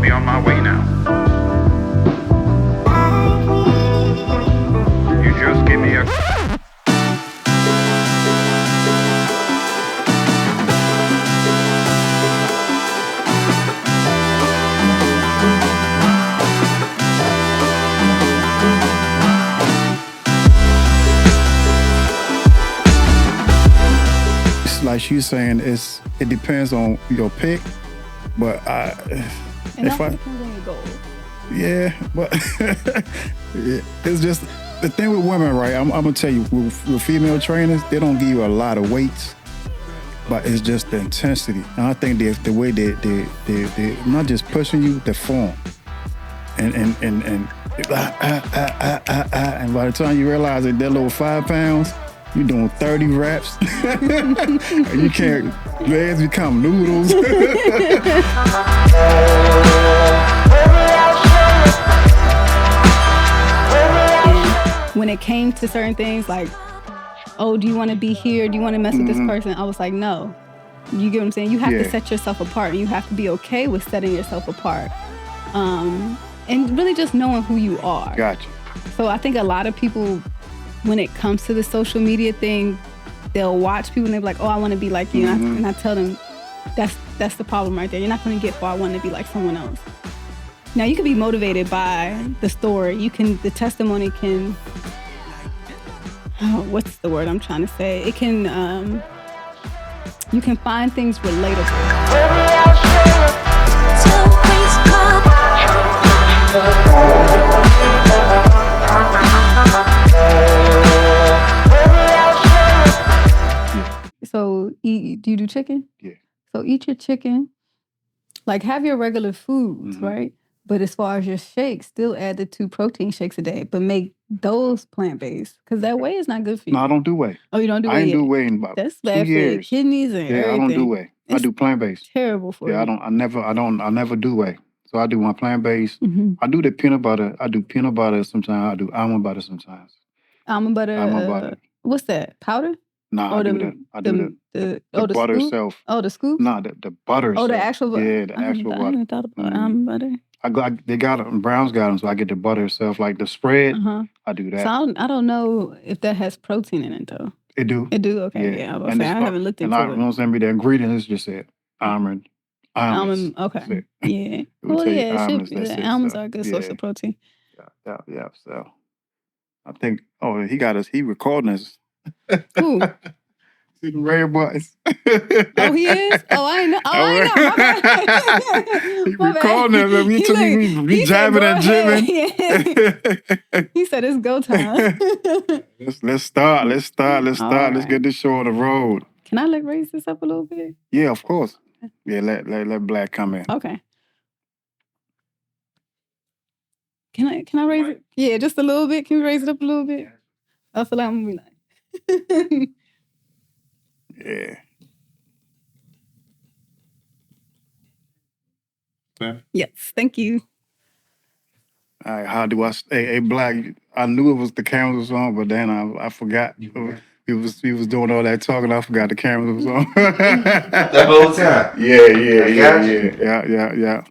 me on my way now. You just give me a... Like she's saying, it depends on your pick, but And also depends on your goals. Yeah, but it's just the thing with women, right? I'm gonna tell you, with female trainers, they don't give you a lot of weights, but it's just the intensity. And I think the way they not just pushing you, the form, and by the time you realize that they're little 5 pounds, you're doing 30 reps. And you can't, legs become noodles. When it came to certain things like, oh, do you want to be here? Do you want to mess with this person? I was like, no. You get what I'm saying? You have to set yourself apart, and you have to be okay with setting yourself apart. And really just knowing who you are. Gotcha. So I think a lot of people, when it comes to the social media thing, they'll watch people and they'll be like, oh, I want to be like you. And I tell them, that's the problem right there. You're not going to get far. I want to be like someone else. Now, you can be motivated by the story. The testimony can, what's the word I'm trying to say? It can, you can find things relatable. So, do you do chicken? Yeah. So eat your chicken, like have your regular foods, right? But as far as your shakes, still add the 2 protein shakes a day, but make those plant-based, because that whey is not good for you. No, I don't do whey. Oh, you don't do whey? I ain't do whey in about That's 2 bad years. for your kidneys and everything. I don't do whey. I do plant-based. Terrible for you. I never do whey. So I do my plant-based. I do the peanut butter. I do peanut butter sometimes. I do almond butter sometimes. Almond butter. What's that? Powder? No, I do the butter scoop? itself. Oh, the scoop? No, the butter itself. Oh, the actual butter? Yeah, the actual butter. I haven't thought about almond butter. They got them. Browns got them, so I get the butter itself. Like the spread, I do that. So I don't know if that has protein in it, though. It do. It do? Okay, yeah. I haven't looked into it. And I don't send me the ingredients, just said almond. Okay. Yeah. Well, yeah, it should be. Almonds are a good source of protein. Yeah. So I think, he recording us. Who? See the red buttons. Oh, he is? Oh, I know. He recording us. We jabbing and jibbing. He said it's go time. Let's start. Let's Let's get this show on the road. Can I raise this up a little bit? Yeah, of course. Yeah, let Black come in. Okay. Can I raise it? Yeah, just a little bit. Can we raise it up a little bit? I feel like I'm gonna be like. Yeah. Yes, thank you. All right, how do I? Hey, Black. I knew it was the cameras was on, but then I forgot. He was doing all that talking. I forgot the cameras was on. The whole time. Yeah.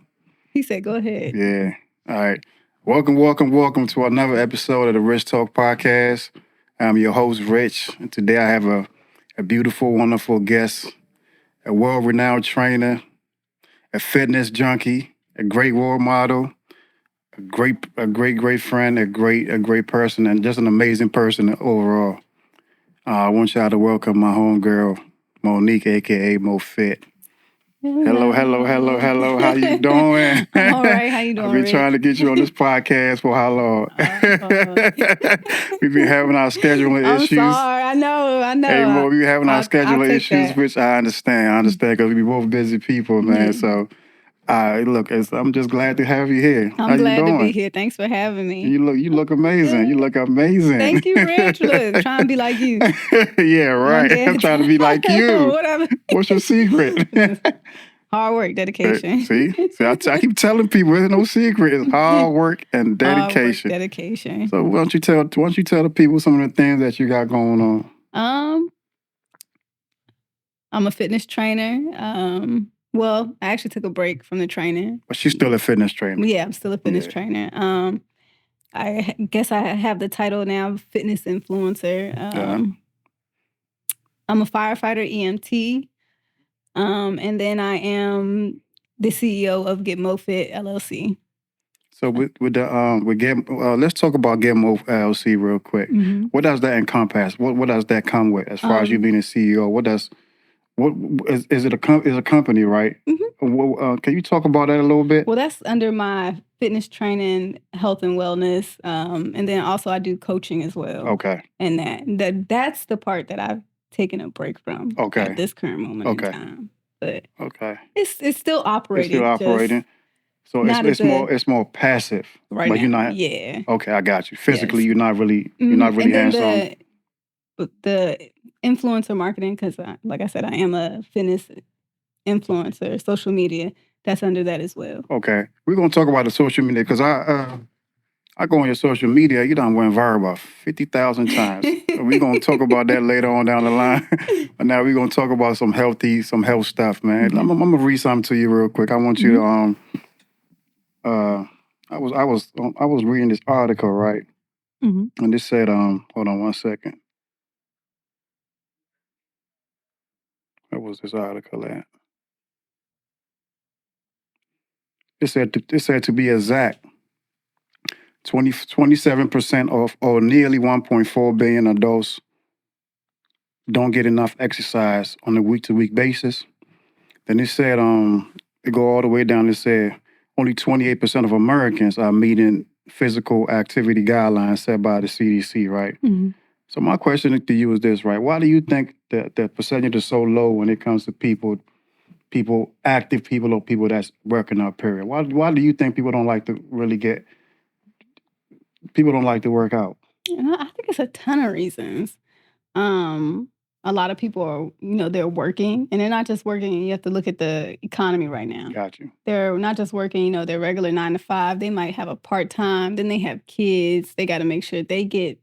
He said, "Go ahead." Yeah. All right. Welcome to another episode of the Rich Talk Podcast. I'm your host, Rich, and today I have a beautiful, wonderful guest, a world-renowned trainer, a fitness junkie, a great role model, a great friend, a great person, and just an amazing person overall. I want y'all to welcome my homegirl, Monique, aka Mo Fit. Hello. How you doing? I'm all right. How you doing? I've been trying to get you on this podcast for how long? We've been having our scheduling issues. I'm sorry. I know. Hey, Mo, we've been having our scheduling issues, which I understand because we both busy people, man. So, look, I'm just glad to have you here. I'm glad to be here. Thanks for having me. You look amazing. You look amazing. Thank you, Rich. Look, trying to be like you. Yeah, right. I'm trying to be like you. Whatever. What's your secret? Hard work, dedication. See, I keep telling people there's no secret. It's hard work and dedication. Hard work, dedication. So why don't you tell the people some of the things that you got going on? I'm a fitness trainer. Well, I actually took a break from the training. But she's still a fitness trainer. Yeah, I'm still a fitness Yeah. trainer. I guess I have the title now, fitness influencer. I'm a firefighter EMT. And then I am the CEO of Get Mo Fit LLC. So let's talk about Get Mo LLC real quick. Mhm. What does that encompass? What does that come with as far as you being a CEO? What is it a company, right? Can you talk about that a little bit? Well, that's under my fitness training, health and wellness, and then also I do coaching as well. Okay. And that's the part that I've taken a break from at this current moment in time. But it's still operating. It's still operating. So it's more passive. Right like now. You're not. Yeah. Okay, I got you. Physically, Yes. you're not really hands on. The influencer marketing, because like I said, I am a fitness influencer, social media. That's under that as well. Okay, we're gonna talk about the social media because I go on your social media. You done went viral about 50,000 times. We're gonna talk about that later on down the line. But now we're gonna talk about some health stuff, man. Mm-hmm. I'm gonna read something to you real quick. I want you to I was reading this article, right? Mm-hmm. And it said, hold on one second. Where was this article at? It said to be exact, 27% of, or nearly 1.4 billion adults don't get enough exercise on a week-to-week basis. Then it said, it go all the way down. It said only 28% of Americans are meeting physical activity guidelines set by the CDC, right? Mm-hmm. So my question to you is this, right? Why do you think that the percentage is so low when it comes to active people or people that's working out, period? Why do you think people don't like to work out? I think it's a ton of reasons. A lot of people are, they're working, and they're not just working. You have to look at the economy right now. Got you. They're not just working, their regular 9 to 5. They might have a part-time. Then they have kids. They got to make sure they get,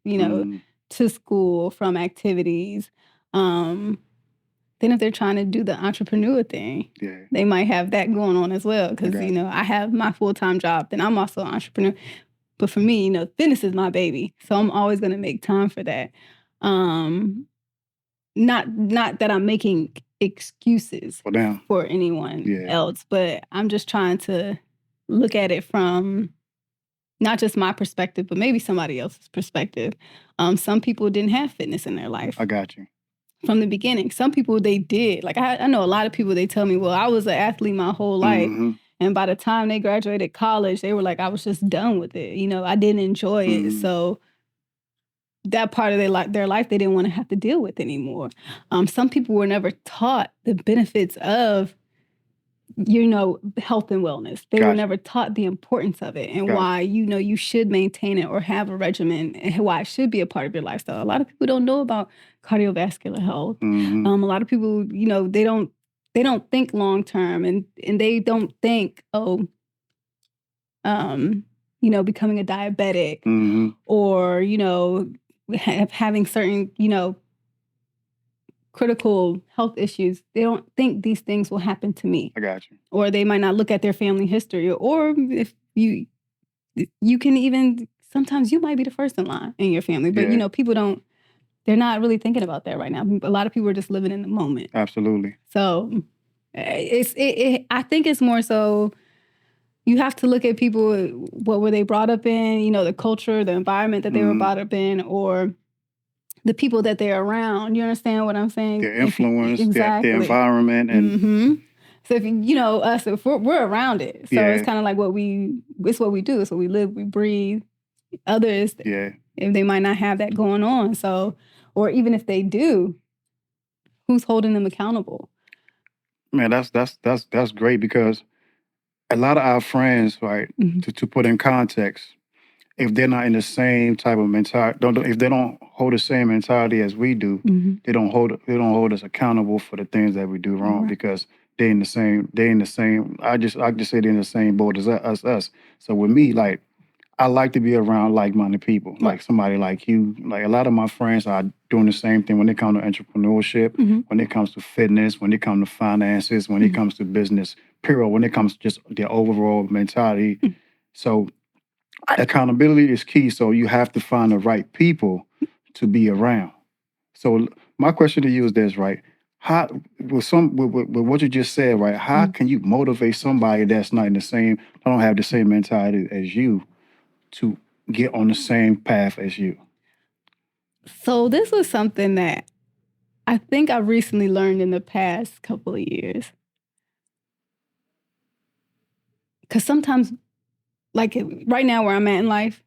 to school from activities. Then if they're trying to do the entrepreneur thing, they might have that going on as well. Because, I have my full-time job, then I'm also an entrepreneur. But for me, fitness is my baby. So I'm always going to make time for that. Not that I'm making excuses for anyone else, but I'm just trying to look at it from not just my perspective, but maybe somebody else's perspective. Some people didn't have fitness in their life. I got you. From the beginning. Some people, they did. Like, I know a lot of people, they tell me, well, I was an athlete my whole life. Mm-hmm. And by the time they graduated college, they were like, I was just done with it. I didn't enjoy it. So that part of their life, they didn't want to have to deal with anymore. Some people were never taught the benefits of, health and wellness. They were never taught the importance of it and why, you should maintain it or have a regimen and why it should be a part of your lifestyle. A lot of people don't know about cardiovascular health. Mm-hmm. A lot of people, they don't think long term and they don't think, becoming a diabetic or, having certain, critical health issues. They don't think these things will happen to me. I got you. Or they might not look at their family history. Or if you can even, sometimes you might be the first in line in your family. But, people they're not really thinking about that right now. A lot of people are just living in the moment. Absolutely. So I think it's more so you have to look at people, what were they brought up in, the culture, the environment that they were brought up in, or the people that they're around. You understand what I'm saying? Their influence, exactly. their environment. And so if us, if we're around it. So it's kind of like it's what we do. It's what we live, we breathe. Others, if they might not have that going on. So, or even if they do, who's holding them accountable? Man, that's great because a lot of our friends, right, to put in context, if they're not in the same type of mentality, if they don't hold the same mentality as we do, they don't hold us accountable for the things that we do wrong because they're in the same. I just say they're in the same boat as us. So with me, like I like to be around like-minded people, like somebody like you. Like a lot of my friends are doing the same thing when it comes to entrepreneurship, when it comes to fitness, when it comes to finances, when it comes to business, period, when it comes to just their overall mentality. So accountability is key. So you have to find the right people to be around. So my question to you is this, right? How with what you just said, right? How can you motivate somebody that's not in the same, don't have the same mentality as you to get on the same path as you? So this was something that I think I recently learned in the past couple of years. Because sometimes, like right now where I'm at in life,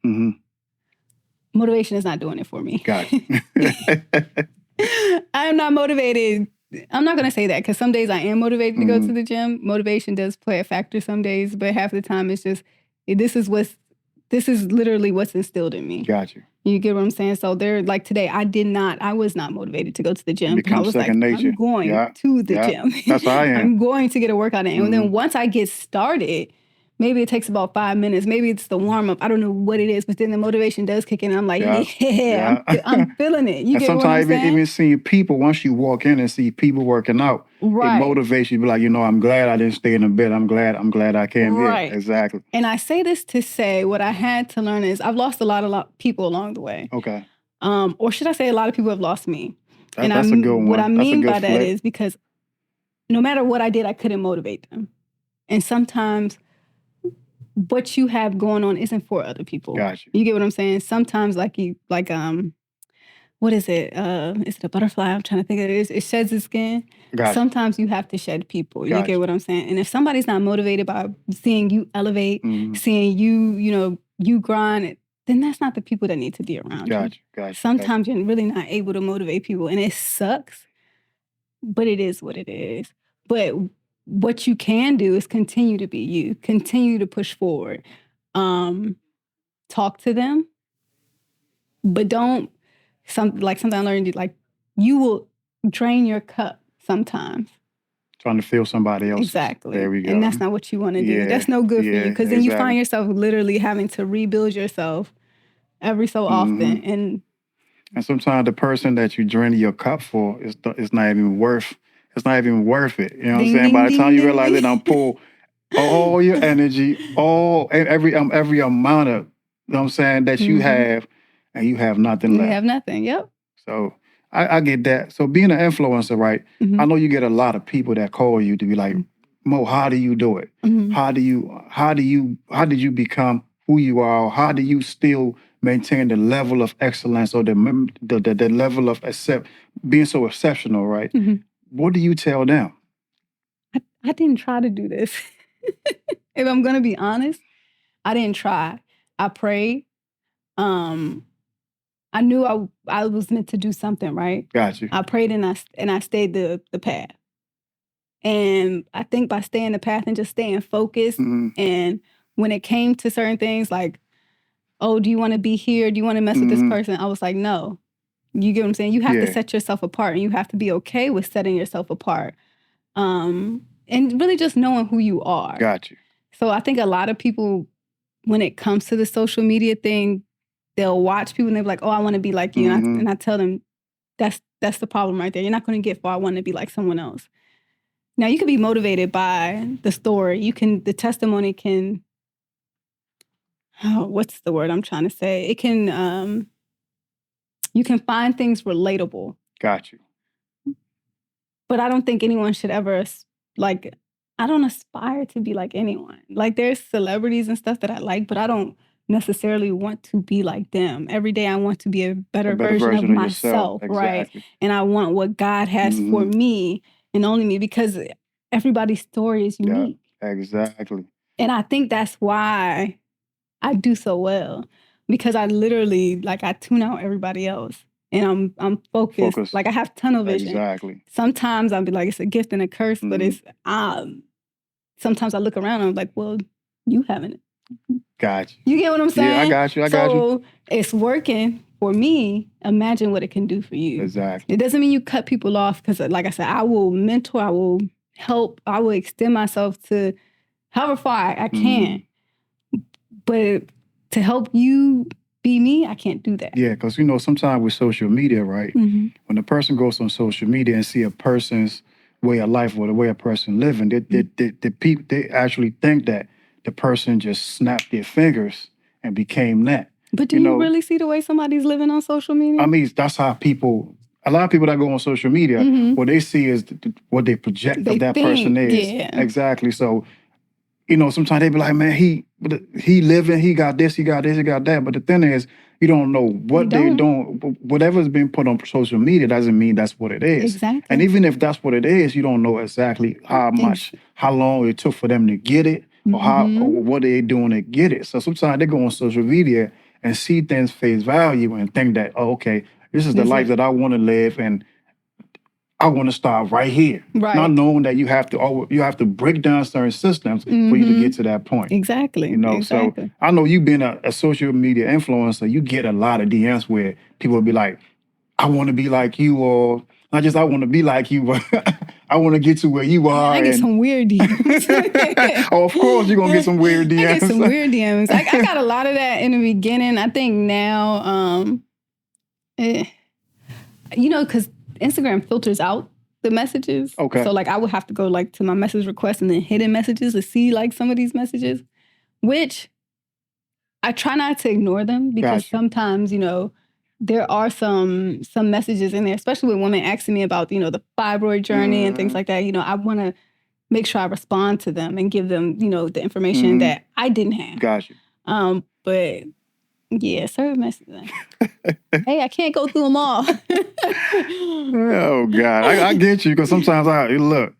motivation is not doing it for me. Got you. I am not motivated. I'm not going to say that because some days I am motivated to go to the gym. Motivation does play a factor some days, but half the time it's just, this is literally what's instilled in me. Got you. You get what I'm saying? So there, like today, I was not motivated to go to the gym. Become I was second like, nature. I'm going to the gym. That's how I am. I'm going to get a workout in. And then once I get started, maybe it takes about 5 minutes. Maybe it's the warm up. I don't know what it is, but then the motivation does kick in. And I'm like, I'm feeling it. You and get what I'm sometimes saying? even seeing people, once you walk in and see people working out, it motivates you. Be like, I'm glad I didn't stay in the bed. I'm glad I came here. Exactly. And I say this to say what I had to learn is I've lost a lot of people along the way. Okay. Or should I say a lot of people have lost me. That's a good one. What I mean by that is because no matter what I did, I couldn't motivate them. And sometimes what you have going on isn't for other people. Gotcha. You get what I'm saying? Sometimes what is it? Is it a butterfly? I'm trying to think of it. It sheds its skin. Gotcha. Sometimes you have to shed people. Gotcha. You get what I'm saying? And if somebody's not motivated by seeing you elevate, seeing you, you grind, then that's not the people that need to be around you. Gotcha. Sometimes you're really not able to motivate people. And it sucks, but it is what it is. But what you can do is continue to be you. Continue to push forward. Talk to them. But don't, something I learned, like you will drain your cup sometimes. Trying to fill somebody else. Exactly. There we go. And that's not what you want to do. That's no good for you. Because then you find yourself literally having to rebuild yourself every so often. And sometimes the person that you drain your cup for is not even worth it. You know what I'm saying? By the time you realize it, I'm pull all your energy, every amount of, you know what I'm saying, that you have, and you have nothing left. You have nothing, yep. So I get that. So being an influencer, right? I know you get a lot of people that call you to be like, Mo, how do you do it? How did you become who you are? How do you still maintain the level of excellence or the level of being so exceptional, right? What do you tell them? I didn't try to do this. If I'm going to be honest, I didn't try. I prayed. I knew I was meant to do something, right? Got you. I prayed and I stayed the path. And I think by staying the path and just staying focused, and when it came to certain things like, oh, do you want to be here? Do you want to mess with this person? I was like, no. You get what I'm saying? You have to set yourself apart, and you have to be okay with setting yourself apart. And really just knowing who you are. Got you. So I think a lot of people, when it comes to the social media thing, they'll watch people and they're like, oh, I want to be like you. And I tell them, that's the problem right there. You're not going to get far. I want to be like someone else. Now, you can be motivated by the story. The testimony can, what's the word I'm trying to say? It can, you can find things relatable. Got you. But I don't think anyone should ever, I don't aspire to be like anyone. Like, there's celebrities and stuff that I like, but I don't necessarily want to be like them. Every day I want to be a better version of myself, right? And I want what God has for me and only me, because everybody's story is unique. Yeah, exactly. And I think that's why I do so well, because I literally, I tune out everybody else. And I'm focused. Like, I have tunnel vision. Exactly. Sometimes I'll be like, it's a gift and a curse, but it's, sometimes I look around and I'm like, well, you haven't it. Got you. You get what I'm saying? Yeah, I got you. So it's working for me. Imagine what it can do for you. Exactly. It doesn't mean you cut people off, because like I said, I will mentor, I will help, I will extend myself to however far I can. But to help you be me, I can't do that. Yeah, because, you know, sometimes with social media, right, Mm-hmm. when a person goes on social media and see a person's way of life or the way a person living, they actually think that the person just snapped their fingers and became that. But do you really see the way somebody's living on social media? I mean, that's how a lot of people that go on social media, Mm-hmm. what they see is what they project They of that think, person is. yeah. Exactly. So, you know, sometimes they be like, man, he living, he got this, he got this, he got that. But the thing is, you don't know what they're doing. Whatever's being put on social media doesn't mean that's what it is. Exactly. And even if that's what it is, you don't know exactly how long it took for them to get it, or or what they're doing to get it. So sometimes they go on social media and see things face value and think that, oh, okay, this is the life that I want to live, and I want to start right here. Right. Not knowing that you have to break down certain systems for you to get to that point. Exactly. You know, so I know you being a social media influencer, you get a lot of DMs where people will be like, I want to be like you, or not just I want to be like you, but I want to get to where you are. I get some weird DMs. Oh, of course you're going to get some weird DMs. I get some weird DMs. I got a lot of that in the beginning. I think now, you know, because Instagram filters out the messages. Okay. So like I would have to go like to my message request and then hidden messages to see like some of these messages, which I try not to ignore them because sometimes, you know, there are some messages in there, especially with women asking me about, you know, the fibroid journey and things like that. You know, I want to make sure I respond to them and give them, you know, the information that I didn't have. Gotcha. But yeah, certain messages. Hey, I can't go through them all. Oh God, I get you, because sometimes look,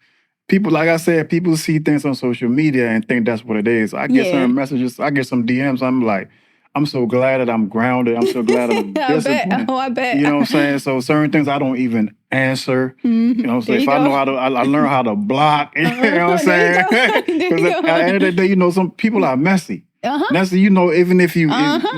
people, like I said, people see things on social media and think that's what it is. I get certain messages, I get some DMs. I'm like, I'm so glad that I'm grounded. I'm so glad that I'm disciplined. I bet. You know what I'm saying? So certain things I don't even answer. You know what I'm saying? If I know how to, I learn how to block. You know what I'm saying? Because at the end of the day, you know, some people are messy. Next thing you know, even if you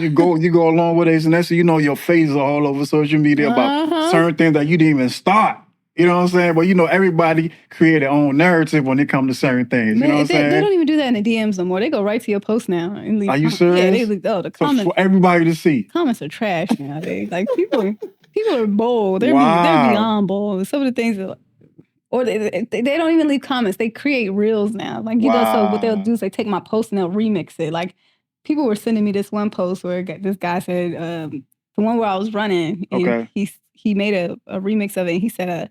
go along with it, and next thing you know, your face is all over social media about certain things that you didn't even start. You know what I'm saying? But you know, everybody create their own narrative when it comes to certain things. You know what I'm saying? They don't even do that in the DMs no more. They go right to your post now and leave. Are you serious? Yeah, they leave. Oh, the comments for everybody to see. Comments are trash nowadays. Like people are bold. They're beyond bold. Some of the things that, or they don't even leave comments. They create reels now. Like, you know, so what they'll do is they take my post and they'll remix it. Like, people were sending me this one post where this guy said, the one where I was running, and he made a remix of it. And he said,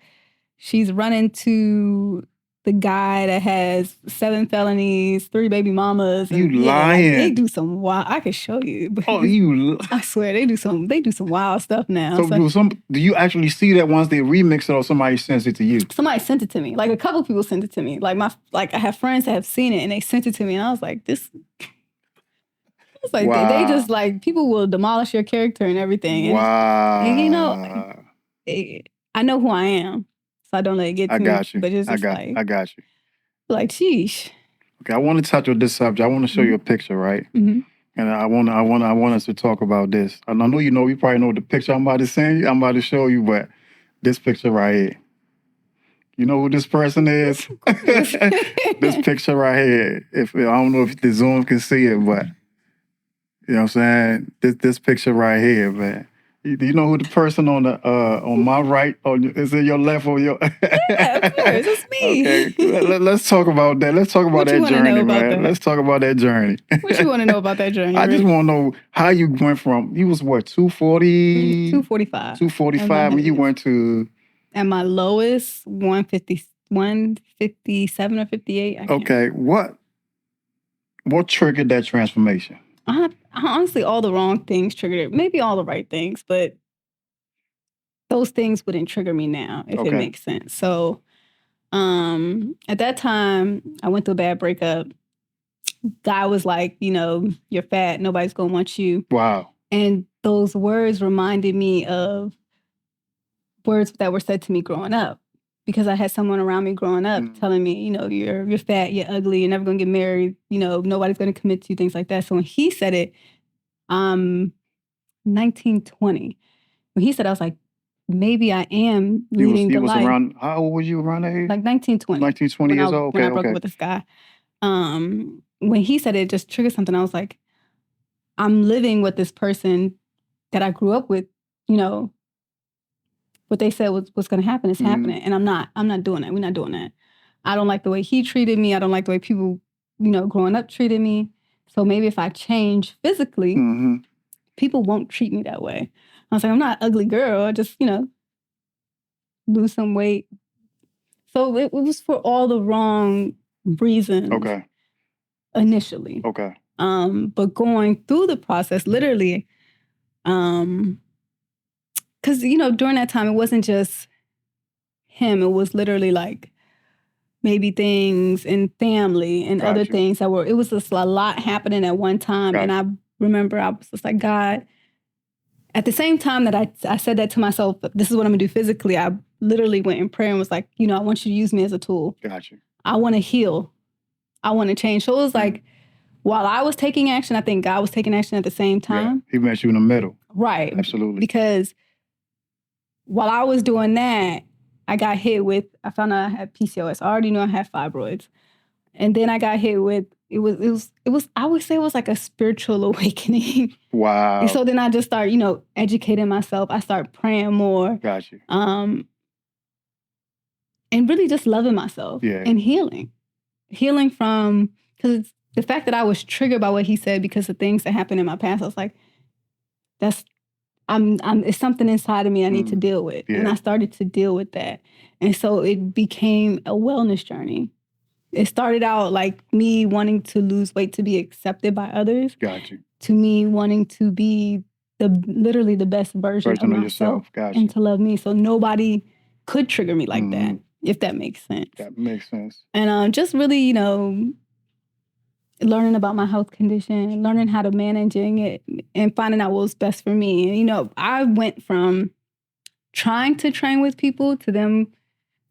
she's running to the guy that has 7 felonies, 3 baby mamas. You lying. Like, they do some wild, I can show you. Oh, I swear, they do some wild stuff now. So do you actually see that once they remix it, or somebody sends it to you? Somebody sent it to me. Like, a couple people sent it to me. Like, I have friends that have seen it and they sent it to me, and I was like, this... It's like they just like, people will demolish your character and everything. And, you know, I know who I am, so I don't let it get to me. I got you. But it's just I got you. Like, sheesh. Okay, I want to touch on this subject. I want to show you a picture, right? And I want us to talk about this. And I know you probably know the picture I'm about to send you. I'm about to show you, but this picture right here. You know who this person is? This picture right here. I don't know if the Zoom can see it, but you know what I'm saying? This picture right here, man. Do you know who the person on my right, or is it your left or your? Yeah, of course, it's me. Okay, let's talk about that. Let's talk about that journey, man. Let's talk about that journey. What you want to know about that journey? I just want to know how you went from, you was what, 240? 245. 245, and you went to? At my lowest, 157 or 58. Okay, what triggered that transformation? Honestly, all the wrong things triggered it. Maybe all the right things, but those things wouldn't trigger me now, if it makes sense. So at that time, I went through a bad breakup. Guy was like, you know, you're fat, nobody's gonna want you. Wow. And those words reminded me of words that were said to me growing up. Because I had someone around me growing up telling me, you know, you're fat, you're ugly, you're never gonna get married, you know, nobody's gonna commit to you, things like that. So when he said it, 1920. When he said, I was like, maybe I am leading the life. Around, how old was you around that age? Like 1920. 1920 years old? Okay, when I broke up with this guy. When he said it, just triggered something. I was like, I'm living with this person that I grew up with, you know, what they said was going to happen is happening. And I'm not doing that. We're not doing that. I don't like the way he treated me. I don't like the way people, you know, growing up treated me. So maybe if I change physically, people won't treat me that way. I was like, I'm not an ugly girl. I just, you know, lose some weight. So it was for all the wrong reasons. Okay. Initially. Okay. But going through the process, literally, because, you know, during that time, it wasn't just him. It was literally like maybe things in family and other things that were, it was just a lot happening at one time. And I remember I was just like, God, at the same time that I said that to myself, this is what I'm gonna do physically, I literally went in prayer and was like, you know, I want you to use me as a tool. Gotcha. I want to heal. I want to change. So it was like, while I was taking action, I think God was taking action at the same time. Yeah. He met you in the middle. Right. Absolutely. Because while I was doing that, I got hit with, I found out I had PCOS. I already knew I had fibroids. And then I got hit with, it was, I would say it was like a spiritual awakening. Wow. And so then I just started, you know, educating myself. I started praying more. Gotcha. And really just loving myself. Yeah. And healing. Healing from, because the fact that I was triggered by what he said because of things that happened in my past, I was like, it's something inside of me I need to deal with. Yeah. And I started to deal with that. And so it became a wellness journey. It started out like me wanting to lose weight to be accepted by others. Gotcha. To me wanting to be literally the best version of myself. Gotcha. And to love me. So nobody could trigger me like that, if that makes sense. That makes sense. And just really, you know, learning about my health condition, learning how to managing it, and finding out what was best for me. And, you know, I went from trying to train with people to them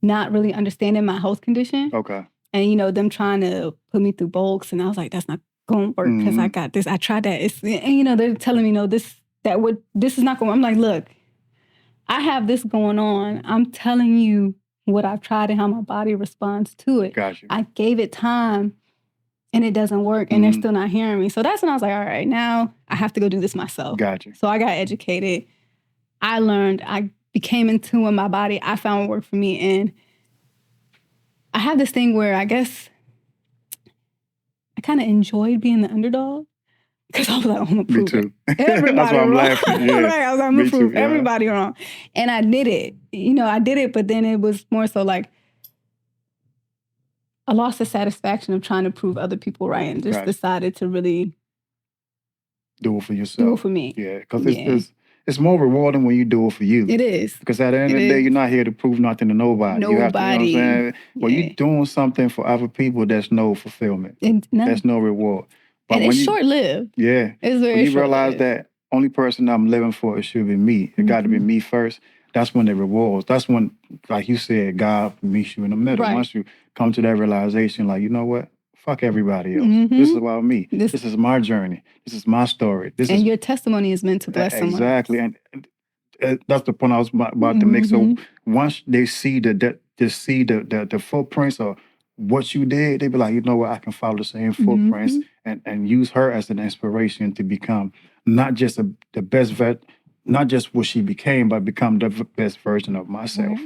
not really understanding my health condition. Okay. And, you know, them trying to put me through bulks. And I was like, that's not going to work because I got this. I tried that. And, you know, they're telling me, no, this is not going to work. I'm like, look, I have this going on. I'm telling you what I've tried and how my body responds to it. Gotcha. I gave it time. And it doesn't work, and they're still not hearing me. So that's when I was like, all right, now I have to go do this myself. Gotcha. So I got educated. I learned. I became in tune with my body. I found what worked for me. And I have this thing where I guess I kind of enjoyed being the underdog. Because I was like, I'm going to prove me too. it. Everybody That's why I'm wrong. laughing. Yeah. I was like, I'm going to prove yeah. everybody wrong. And I did it. You know, I did it, but then it was more so like, I lost the satisfaction of trying to prove other people right and just decided to really do it for yourself. Do it for me. Yeah, because it's more rewarding when you do it for you. It is. Because at the end of the day, you're not here to prove nothing to nobody. You have to, you know what I'm saying? Well, you're doing something for other people, there's no fulfillment. There's no reward. But and it's short-lived. Yeah. It's very when you realize that only person I'm living for, it should be me. It got to be me first. That's when it rewards. That's when, like you said, God meets you in the middle. Right. Once you come to that realization, like, you know what? Fuck everybody else. This is about me. This is my journey. This is my story. Your testimony is meant to bless someone. Exactly. And that's the point I was about to make. So once they see the footprints of what you did, they be like, you know what? I can follow the same footprints and use her as an inspiration to become not just the best vet, not just what she became, but become the best version of myself.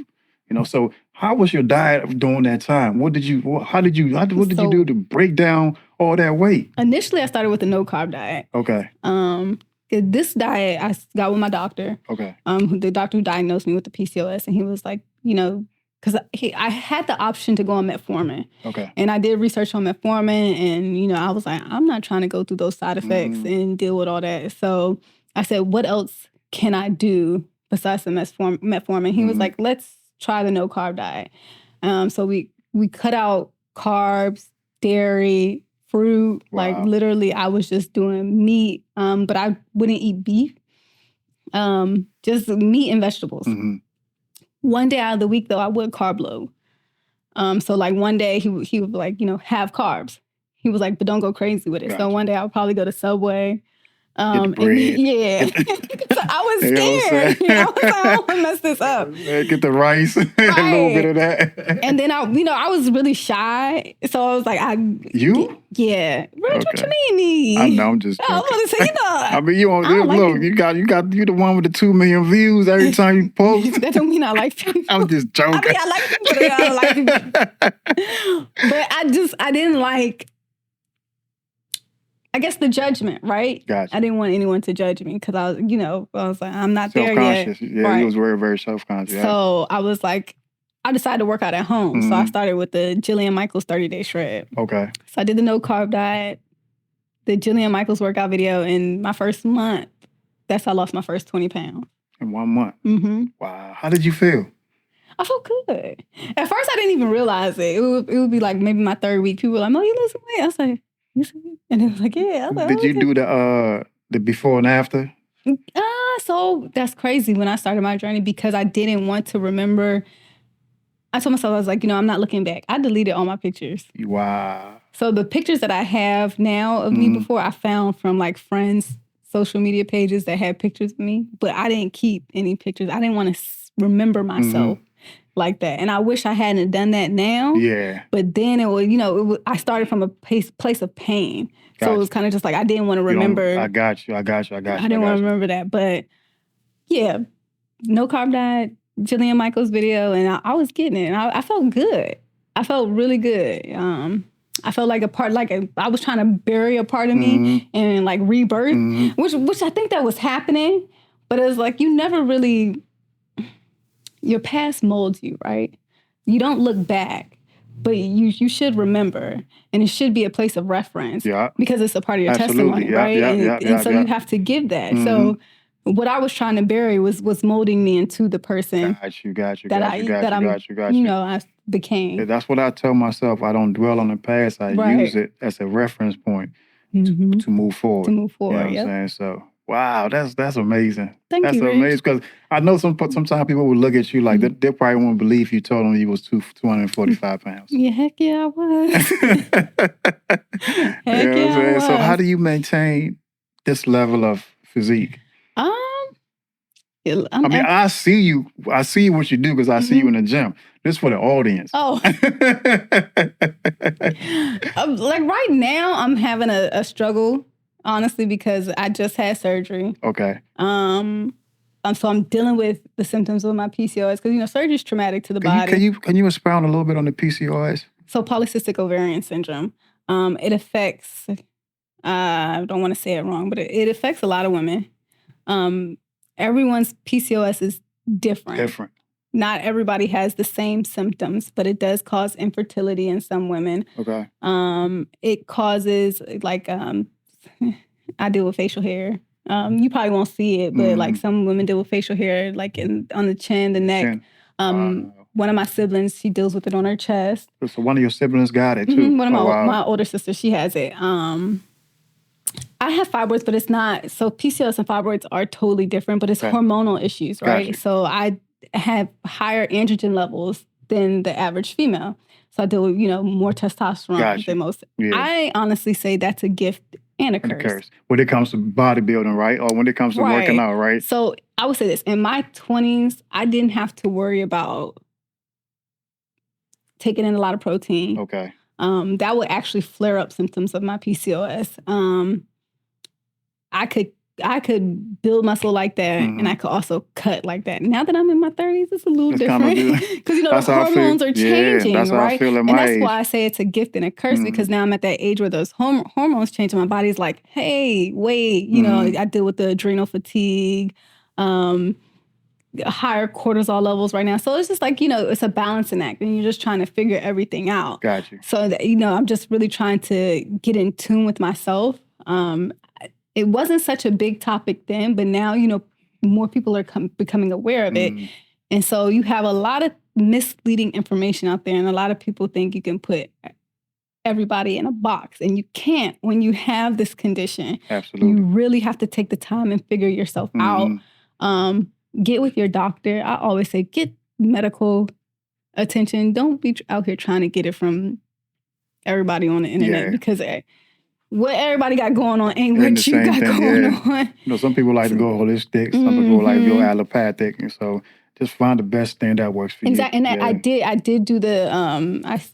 You know, so how was your diet during that time? What did you do to break down all that weight? Initially, I started with a no-carb diet. Okay. This diet, I got with my doctor. Okay. The doctor who diagnosed me with the PCOS, and he was like, you know, because I had the option to go on metformin. Okay. And I did research on metformin, and, you know, I was like, I'm not trying to go through those side effects and deal with all that. So I said, what else can I do besides the metformin? He was like, let's try the no-carb diet. So we cut out carbs, dairy, fruit. Wow. Like, literally, I was just doing meat, but I wouldn't eat beef. Just meat and vegetables. One day out of the week, though, I would carb load. So, like, one day he would, like, you know, have carbs. He was like, but don't go crazy with it. Gotcha. So one day I would probably go to Subway, And bread. yeah. So I was You know what I'm scared. saying? I was like, I don't want to mess this up. Get the rice, a little bit of that. And then I was really shy. So I was like, You? Yeah. Rich, what Okay. you mean me? I know, I'm just I was joking. going to say, I mean, you I don't like look, it. you the one with the 2 million views every time you post. That don't mean I like people. I'm just joking. I mean, I like people, but I don't like people. But I didn't like, I guess, the judgment, right? Gotcha. I didn't want anyone to judge me because I was like, I'm not there yet. Self-conscious. Yeah, Right. you was very, very self-conscious. So I was like, I decided to work out at home. So I started with the Jillian Michaels 30-day shred. Okay. So I did the no-carb diet, the Jillian Michaels workout video. In my first month, that's how I lost my first 20 pounds. In 1 month? Mm-hmm. Wow. How did you feel? I felt good. At first, I didn't even realize it. It would be like maybe my 3rd week. People were like, "Oh, you losing weight?" I was like, "You see?" And it was like, "Yeah." I was like, Did you do the before and after? So that's crazy when I started my journey because I didn't want to remember. I told myself, I was like, I'm not looking back. I deleted all my pictures. Wow. So the pictures that I have now of me before, I found from like friends' social media pages that had pictures of me, but I didn't keep any pictures. I didn't want to remember myself like that. And I wish I hadn't done that now. Yeah. But then it was, I started from a place of pain. Gotcha. So it was kind of just like, I didn't want to remember. I got you. I didn't want to remember that. But yeah, no carb diet, Jillian Michaels video, and I was getting it. And I felt good. I felt really good. I felt like I was trying to bury a part of me and like rebirth, which I think that was happening. But it was like, you never really, your past molds you, right? You don't look back, but you should remember. And it should be a place of reference because it's a part of your testimony, right? And so you have to give that. So what I was trying to bury was molding me into the person I became. Yeah, that's what I tell myself. I don't dwell on the past. I use it as a reference point to move forward. You know what I'm saying? So, wow, that's amazing. Thank you, That's amazing because I know sometimes people will look at you like they probably won't believe you told them you was 245 pounds. Yeah, heck yeah, I was. I was. So how do you maintain this level of physique? I see you. I see what you do because I see you in the gym. This for the audience. Oh. Like right now, I'm having a struggle, honestly, because I just had surgery. Okay. So I'm dealing with the symptoms of my PCOS because surgery is traumatic to the body. Can you expound a little bit on the PCOS? So polycystic ovarian syndrome. It affects. I don't want to say it wrong, but it affects a lot of women. Everyone's PCOS is different. Not everybody has the same symptoms, but it does cause infertility in some women. Okay. It causes like I deal with facial hair. You probably won't see it, but like some women deal with facial hair, like on the chin, the neck. One of my siblings, she deals with it on her chest. So one of your siblings got it too. One of my older sisters, she has it. I have fibroids, but it's not. So PCOS and fibroids are totally different, but it's hormonal issues, right? Gotcha. So I have higher androgen levels than the average female. So I deal with, more testosterone than most. Yeah. I honestly say that's a gift and a curse. When it comes to bodybuilding, right? Or when it comes to working out, right? So I would say this. In my 20s, I didn't have to worry about taking in a lot of protein. Okay. That would actually flare up symptoms of my PCOS. I could build muscle like that, and I could also cut like that. Now that I'm in my 30s, it's a little different because the hormones are changing, that's right? How I feel at and that's age. Why I say it's a gift and a curse because now I'm at that age where those hormones change, and my body's like, "Hey, wait!" I deal with the adrenal fatigue, higher cortisol levels right now. So it's just like it's a balancing act, and you're just trying to figure everything out. Gotcha. So that, I'm just really trying to get in tune with myself. It wasn't such a big topic then, but now, more people are becoming aware of it. And so you have a lot of misleading information out there, and a lot of people think you can put everybody in a box, and you can't when you have this condition. Absolutely. You really have to take the time and figure yourself out. Get with your doctor. I always say, get medical attention. Don't be out here trying to get it from everybody on the internet because what everybody got going on ain't Ain't the what you same got thing, going yeah. on. You know, some people like to go holistic. Some people like to go allopathic. And so just find the best thing that works for Exactly. you. And I did do the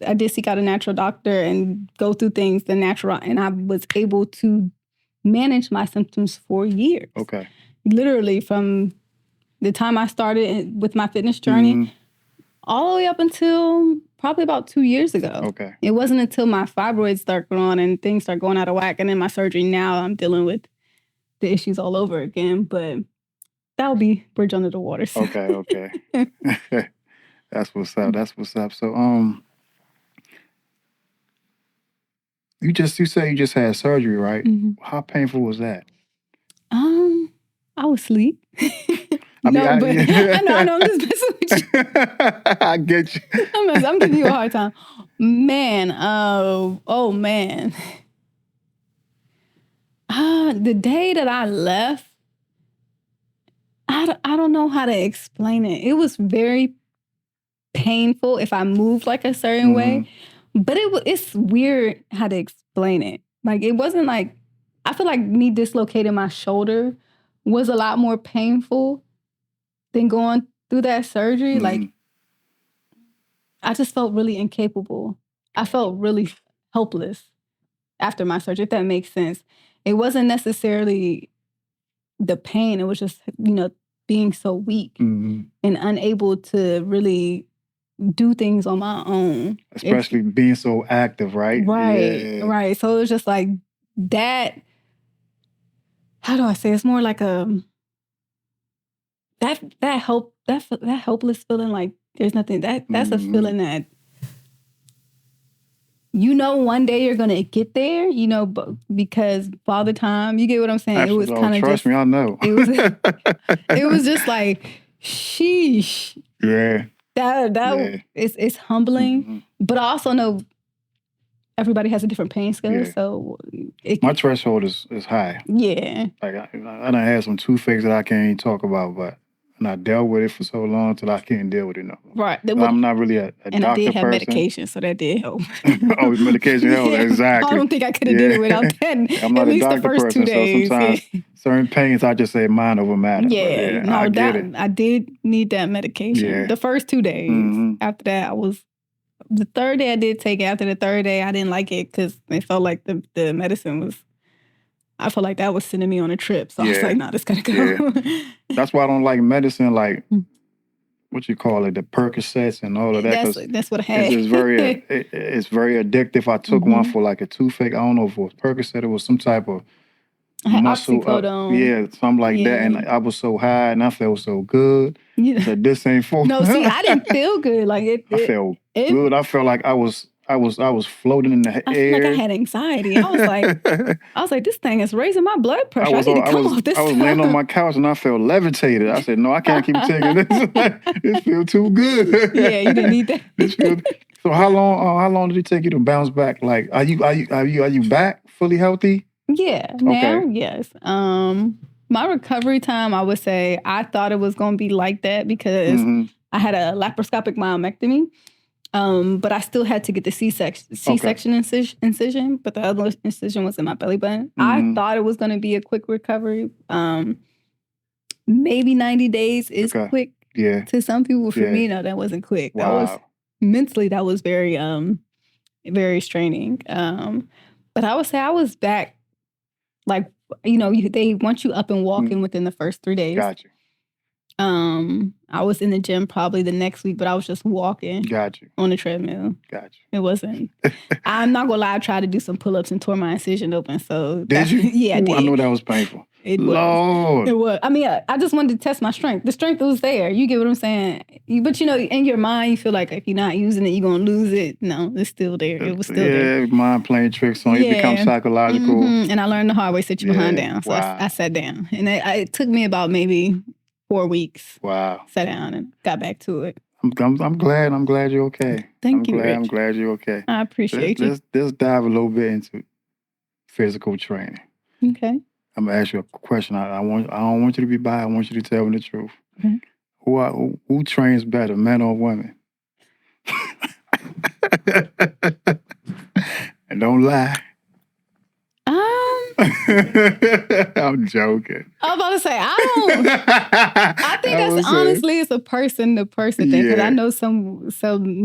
I did seek out a natural doctor and go through things the natural, and I was able to manage my symptoms for years. Okay. Literally from the time I started with my fitness journey all the way up until probably about 2 years ago. Okay. It wasn't until my fibroids start growing and things start going out of whack, and then my surgery, now I'm dealing with the issues all over again. But that'll be bridge under the water. So. Okay. That's what's up. That's what's up. So you say you just had surgery, right? How painful was that? I was asleep. I I know, I'm just messing with you. I get you. I'm giving you a hard time. Man, oh man. The day that I left, I don't know how to explain it. It was very painful if I moved like a certain way, but it's weird how to explain it. Like, it wasn't like, I feel like me dislocating my shoulder was a lot more painful than going through that surgery. Like, I just felt really incapable. I felt really helpless after my surgery, if that makes sense. It wasn't necessarily the pain. It was just, being so weak and unable to really do things on my own. Especially being so active, right? Right, right. So it was just like that. How do I say? It's more like that helpless feeling, like there's nothing. That's a feeling that one day you're gonna get there. But because all the time, you get what I'm saying. Absolutely. It was kind of trust me, I know. It was just like, sheesh. Yeah. It's humbling, but I also know everybody has a different pain scale. Yeah. So my threshold is high. Yeah. Like I done had some toothaches that I can't even talk about, and I dealt with it for so long till I can't deal with it no more. Right. So I'm not really a doctor person. And I did have medication, so that did help. Oh, medication helped, exactly. I don't think I could have did it without that. I'm not at a least doctor the first person, 2 days. so sometimes certain pains I just say mind over matter. Yeah, no, I get it. I did need that medication. Yeah. The first 2 days. After that, the third day I did take it. After the third day, I didn't like it because it felt like the medicine was, I felt like that was sending me on a trip. So I was like, nah, this gotta go. Yeah. That's why I don't like medicine, like, what you call it, the Percocets and all of that. That's what I had. It's very addictive. I took one for like a toothache. I don't know if it was Percocet. It was some type of muscle. Something like that. And I was so high and I felt so good. I said, this ain't for me. No, see, I didn't feel good. Like I felt good. I felt like I was floating in the air. I feel like I had anxiety. I was like, this thing is raising my blood pressure. I need to come off this. I was laying on my couch and I felt levitated. I said, no, I can't keep taking this. This feels too good. Yeah, you didn't need that. So how long did it take you to bounce back? Like, are you back fully healthy? Yeah, now, yes. My recovery time, I would say, I thought it was going to be like that because I had a laparoscopic myomectomy. But I still had to get the C-section incision, but the other incision was in my belly button. I thought it was going to be a quick recovery. Maybe 90 days is quick to some people. For me, no, that wasn't quick. Wow. That was mentally, that was very, very straining. But I would say I was back, like, they want you up and walking within the first 3 days. Gotcha. I was in the gym probably the next week, but I was just walking. Gotcha. On the treadmill. Gotcha. It wasn't. I'm not gonna lie. I tried to do some pull-ups and tore my incision open. So did you? Yeah, I did. I know that was painful. It was. Lord. It was. I mean, I just wanted to test my strength. The strength was there. You get what I'm saying? But in your mind, you feel like if you're not using it, you're gonna lose it. No, it's still there. It was still there. Yeah, mind playing tricks on you. It becomes psychological. And I learned the hard way. Sit your behind down. So I sat down, and it took me about maybe 4 weeks. Wow. Sat down and got back to it. I'm glad you're okay. Thank you, Rich. I'm glad you're okay. I appreciate you. Let's dive a little bit into physical training. Okay. I'm gonna ask you a question. I don't want you to be biased. I want you to tell me the truth. Okay. Who trains better, men or women? And don't lie. I'm joking. I was about to say, I think that's honestly it's a person to person thing because I know some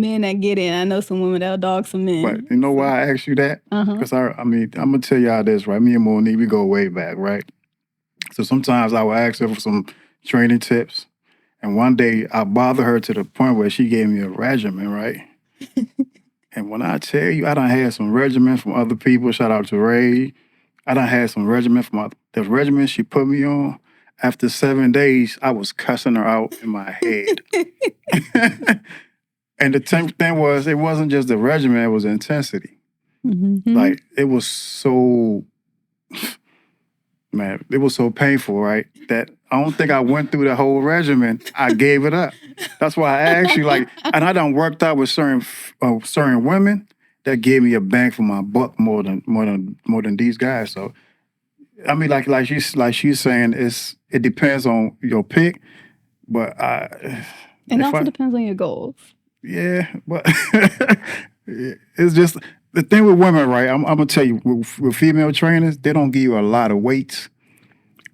men that get in. I know some women that'll dog some men. But you know why I asked you that? Because I mean, I'm gonna tell y'all this, right? Me and Monique, we go way back, right? So sometimes I will ask her for some training tips, and one day I bothered her to the point where she gave me a regimen, right? And when I tell you, I done had some regimen from other people. Shout out to Ray. I done had some regimen from the regimen she put me on. After 7 days, I was cussing her out in my head. And the thing was, it wasn't just the regimen, it was the intensity. Like, it was so, man, it was so painful, right? That I don't think I went through the whole regimen. I gave it up. That's why I asked you, like, and I done worked out with certain women that gave me a bang for my buck more than these guys. So, I mean, like she's saying, it depends on your pick, but it also depends on your goals. Yeah, but it's just the thing with women, right? I'm gonna tell you, with female trainers, they don't give you a lot of weights,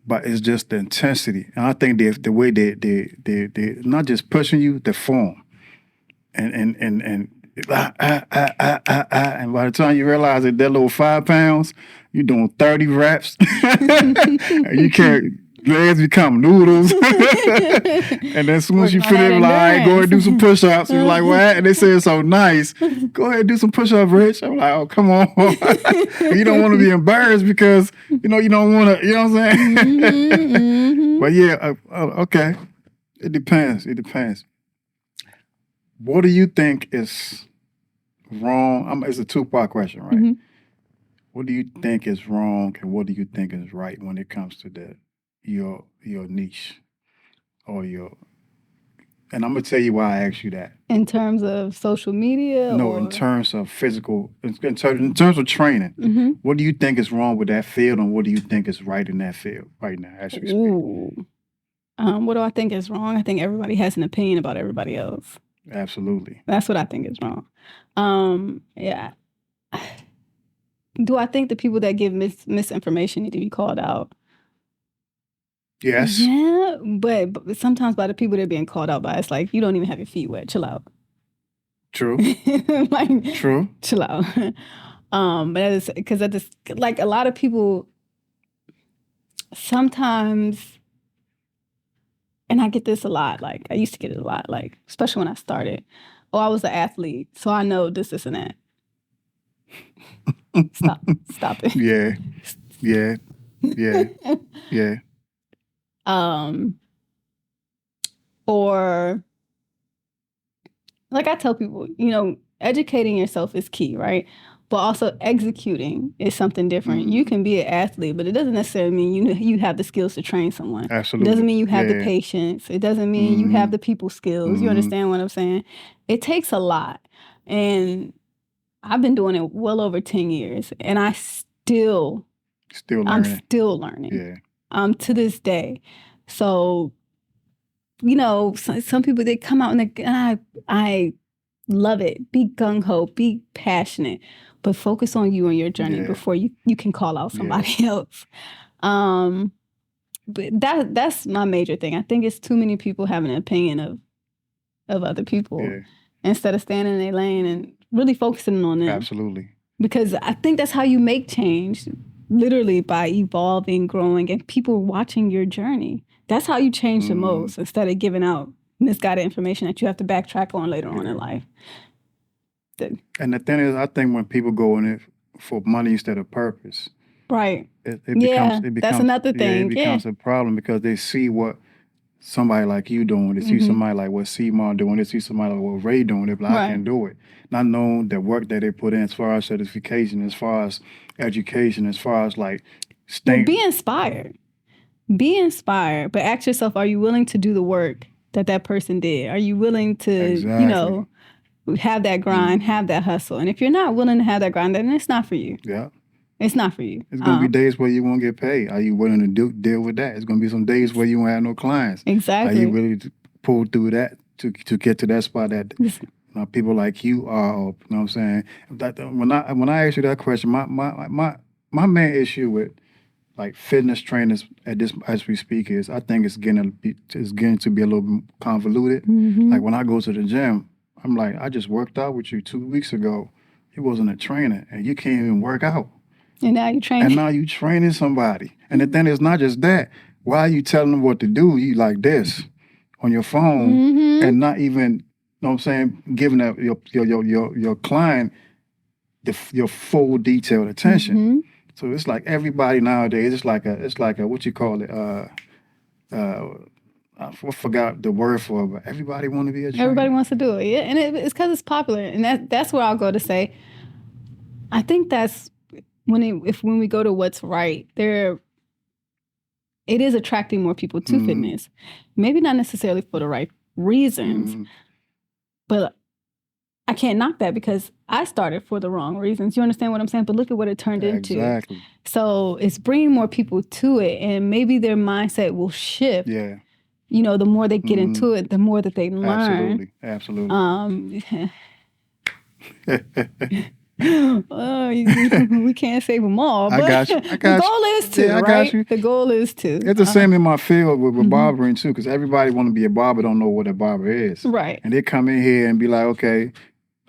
but it's just the intensity, and I think the way they not just pushing you, the form, and by the time you realize that little 5 pounds, you're doing 30 reps, and you can't. Legs become noodles. And then as soon as you finish, like, go ahead and do some push-ups. You're like, what? And they say it's so nice. Go ahead and do some push-ups, Rich. I'm like, oh, come on. You don't want to be embarrassed because, you don't want to, you know what I'm saying? But yeah, okay. It depends. What do you think is wrong? It's a two-part question, right? What do you think is wrong and what do you think is right when it comes to your niche or and I'm gonna tell you why I asked you that. In terms of social media? No, in terms of physical, in terms of training. What do you think is wrong with that field and what do you think is right in that field right now as we speak? What do I think is wrong? I think everybody has an opinion about everybody else. Absolutely. That's what I think is wrong. Yeah. Do I think the people that give misinformation need to be called out? Yes. Yeah, but sometimes by the people they're being called out by, it's like, you don't even have your feet wet. Chill out. True. True. Chill out. But it's because like a lot of people sometimes, and I get this a lot. Like I used to get it a lot. Like especially when I started. Oh, I was an athlete, so I know this and that. Stop it. Yeah. Or like I tell people, educating yourself is key, right? But also executing is something different. You can be an athlete, but it doesn't necessarily mean you have the skills to train someone. Absolutely. It doesn't mean you have the patience. It doesn't mean you have the people skills. You understand what I'm saying? It takes a lot. And I've been doing it well over 10 years, and I'm still learning. I'm still learning. Yeah. To this day. So, some people, they come out and I love it. Be gung-ho, be passionate, but focus on you and your journey before you can call out somebody else. But that's my major thing. I think it's too many people having an opinion of other people instead of standing in their lane and really focusing on them. Absolutely. Because I think that's how you make change, literally by evolving, growing, and people watching your journey. That's how you change the most, instead of giving out misguided information that you have to backtrack on later on in life. And the thing is, I think when people go in it for money instead of purpose, right? It becomes that's another thing. It becomes a problem because they see what somebody like you doing. They see somebody like what Seymour doing. They see somebody like what Ray doing. They're like, I can do it. Not knowing the work that they put in as far as certification, as far as education, as far as like staying. Well, be inspired. Be inspired, but ask yourself, are you willing to do the work that person did? Are you willing to, have that grind, have that hustle? And if you're not willing to have that grind, then it's not for you. Yeah. It's not for you. It's going to be days where you won't get paid. Are you willing to deal with that? It's going to be some days where you won't have no clients. Exactly. Are you willing to pull through that to get to that spot that people like you are? You know what I'm saying? When I ask you that question, my main issue with like fitness trainers at this as we speak is I think it's getting to be a little convoluted. Like when I go to the gym, I'm like, I just worked out with you 2 weeks ago. You wasn't a trainer, and you can't even work out. And now you train. And now you training somebody. And the thing is not just that. Why are you telling them what to do? You like this on your phone and not even, you know what I'm saying, giving your client your full detailed attention. So it's like everybody nowadays, it's like a what you call it, I forgot the word for it, but everybody want to be a trainer. Everybody wants to do it, yeah, and it's because it's popular, and that's where I'll go to say, I think that's when we go to what's right, it is attracting more people to fitness, maybe not necessarily for the right reasons, but I can't knock that because I started for the wrong reasons. You understand what I'm saying? But look at what it turned into. Exactly. So it's bringing more people to it, and maybe their mindset will shift. Yeah. You know, the more they get into it, the more that they learn. Absolutely. We can't save them all. But I got you. The goal is to, I right? got you. The goal is to. It's the same in my field with barbering too, because everybody want to be a barber, don't know what a barber is. Right. And they come in here and be like, okay,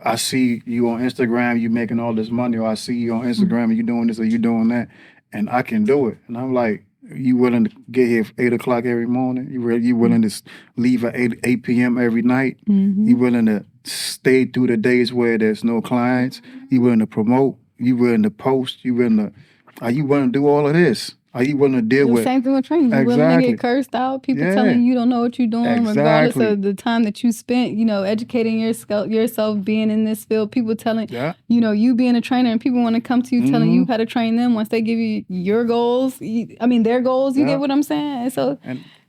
I see you on Instagram, you making all this money, or I see you on Instagram and you doing this or you doing that, and I can do it. And I'm like, you willing to get here at 8 o'clock every morning? You willing to leave at 8 p.m. every night? You willing to stay through the days where there's no clients? You willing to promote? You willing to post? Are you willing to do all of this? Are you willing to deal with? Same thing with training. You willing to get cursed out? People telling you don't know what you're doing, regardless of the time that you spent, educating yourself, being in this field. People telling, you being a trainer, and people want to come to you telling you how to train them once they give you your goals. Their goals. You get what I'm saying? And so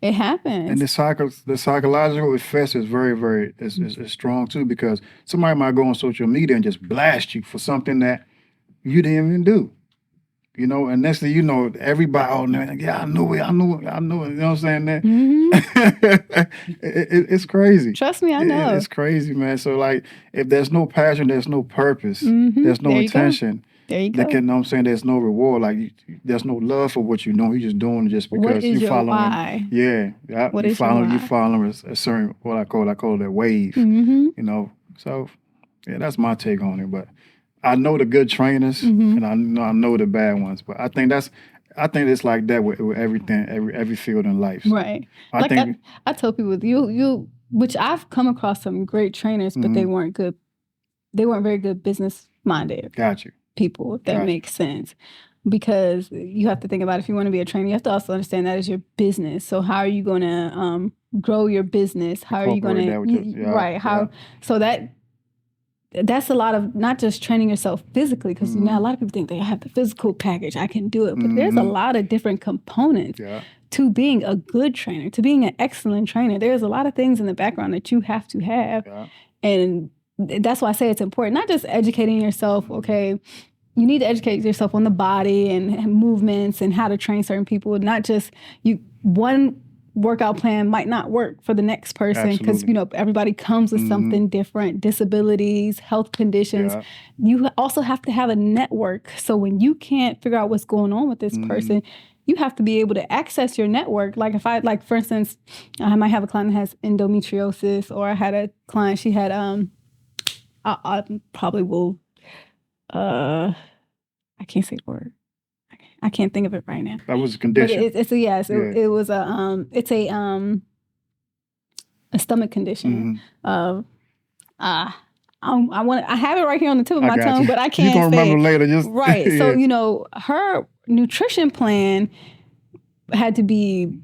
it happens. And the psychological effect is very, very is strong too, because somebody might go on social media and just blast you for something that you didn't even do. And next thing you know, everybody, oh man, I knew it. You know what I'm saying? That it's crazy. Trust me, I know. It's crazy, man. So like, if there's no passion, there's no purpose, there's no intention. There you go. You know what I'm saying? There's no reward. Like, there's no love for what you're doing. You're just doing it just because you're following. Why? Yeah. What you is your why? You following a certain, what I call that wave. So yeah, that's my take on it. But I know the good trainers and I know the bad ones, but I think it's like that with everything, every field in life. So right. I tell people, which I've come across some great trainers, but they weren't good. They weren't very good business minded. Got you. People, if that makes sense. Because you have to think about, if you want to be a trainer, you have to also understand that is your business. So how are you going to grow your business? How are you going to So that's a lot of not just training yourself physically, because a lot of people think they have the physical package, I can do it, but there's a lot of different components to being a good trainer, to being an excellent trainer. There's a lot of things in the background that you have to have, and that's why I say it's important. Not just educating yourself. Okay, you need to educate yourself on the body and movements and how to train certain people. Not just one workout plan might not work for the next person, because everybody comes with something different, disabilities, health conditions. You also have to have a network. So when you can't figure out what's going on with this person, you have to be able to access your network. Like for instance, I might have a client that has endometriosis, or I had a client, she had I probably will I can't say the word. I can't think of it right now. That was a condition. But it was a stomach condition. I have it right here on the tip of my tongue, but I can't. You're gonna remember later. Right. So her nutrition plan had to be,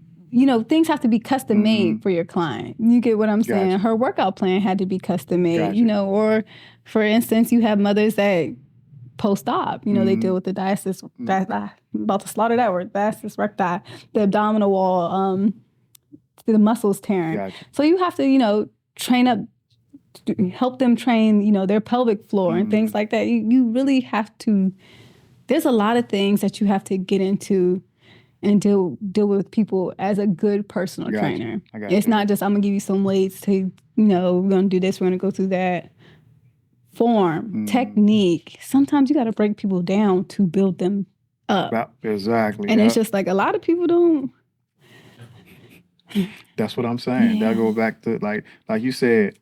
things have to be custom made for your client. You get what I'm saying? Gotcha. Her workout plan had to be custom made. Or for instance, you have mothers that post-op, they deal with the diastasis, I'm about to slaughter that word, diastasis recti, the abdominal wall, the muscles tearing. Gotcha. So you have to, train up, help them train, their pelvic floor and things like that. You really have to, there's a lot of things that you have to get into and deal with people as a good personal trainer. It's not just, I'm going to give you some weights to, we're going to do this, we're going to go through that. Form, technique. Sometimes you got to break people down to build them up. Exactly. And it's just like a lot of people don't. That's what I'm saying. Yeah. That go back to like you said,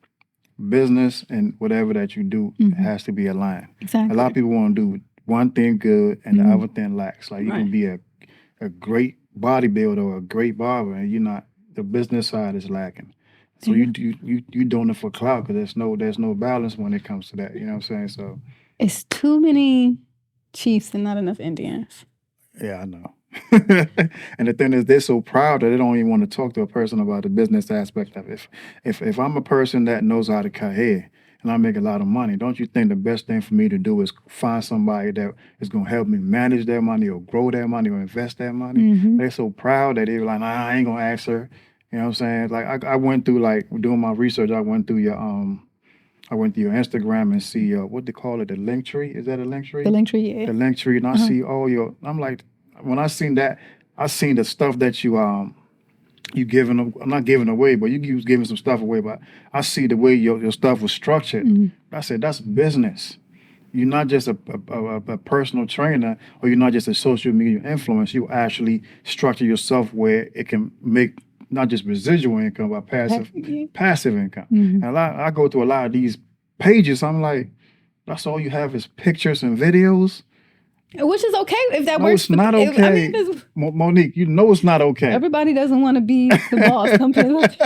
business and whatever that you do has to be aligned. Exactly. A lot of people want to do one thing good and the other thing lacks. Like you can be a great bodybuilder or a great barber, and you're not. The business side is lacking. So you doing it for clout because there's no balance when it comes to that. You know what I'm saying? So it's too many chiefs and not enough Indians. yeah, I know. And the thing is, they're so proud that they don't even want to talk to a person about the business aspect of it. If I'm a person that knows how to cut hair and I make a lot of money, don't you think the best thing for me to do is find somebody that is going to help me manage their money or grow their money or invest their money? They're so proud that they're like, nah, I ain't going to ask her. You know what I'm saying? Like I went through, like doing my research, I went through your Instagram and see what they call it, the link tree. Is that a link tree? The link tree, yeah. The link tree, and I see all your. I'm like, when I seen that, I seen the stuff that you giving. I'm not giving away, but you was giving some stuff away. But I see the way your stuff was structured. I said that's business. You're not just a personal trainer, or you're not just a social media influencer. You actually structure yourself where it can make not just residual income, but passive income. And I go through a lot of these pages. I'm like, that's all you have is pictures and videos. Which is okay if that No, works. it's not okay. Monique, you know it's not okay. Everybody doesn't want to be the boss. You know what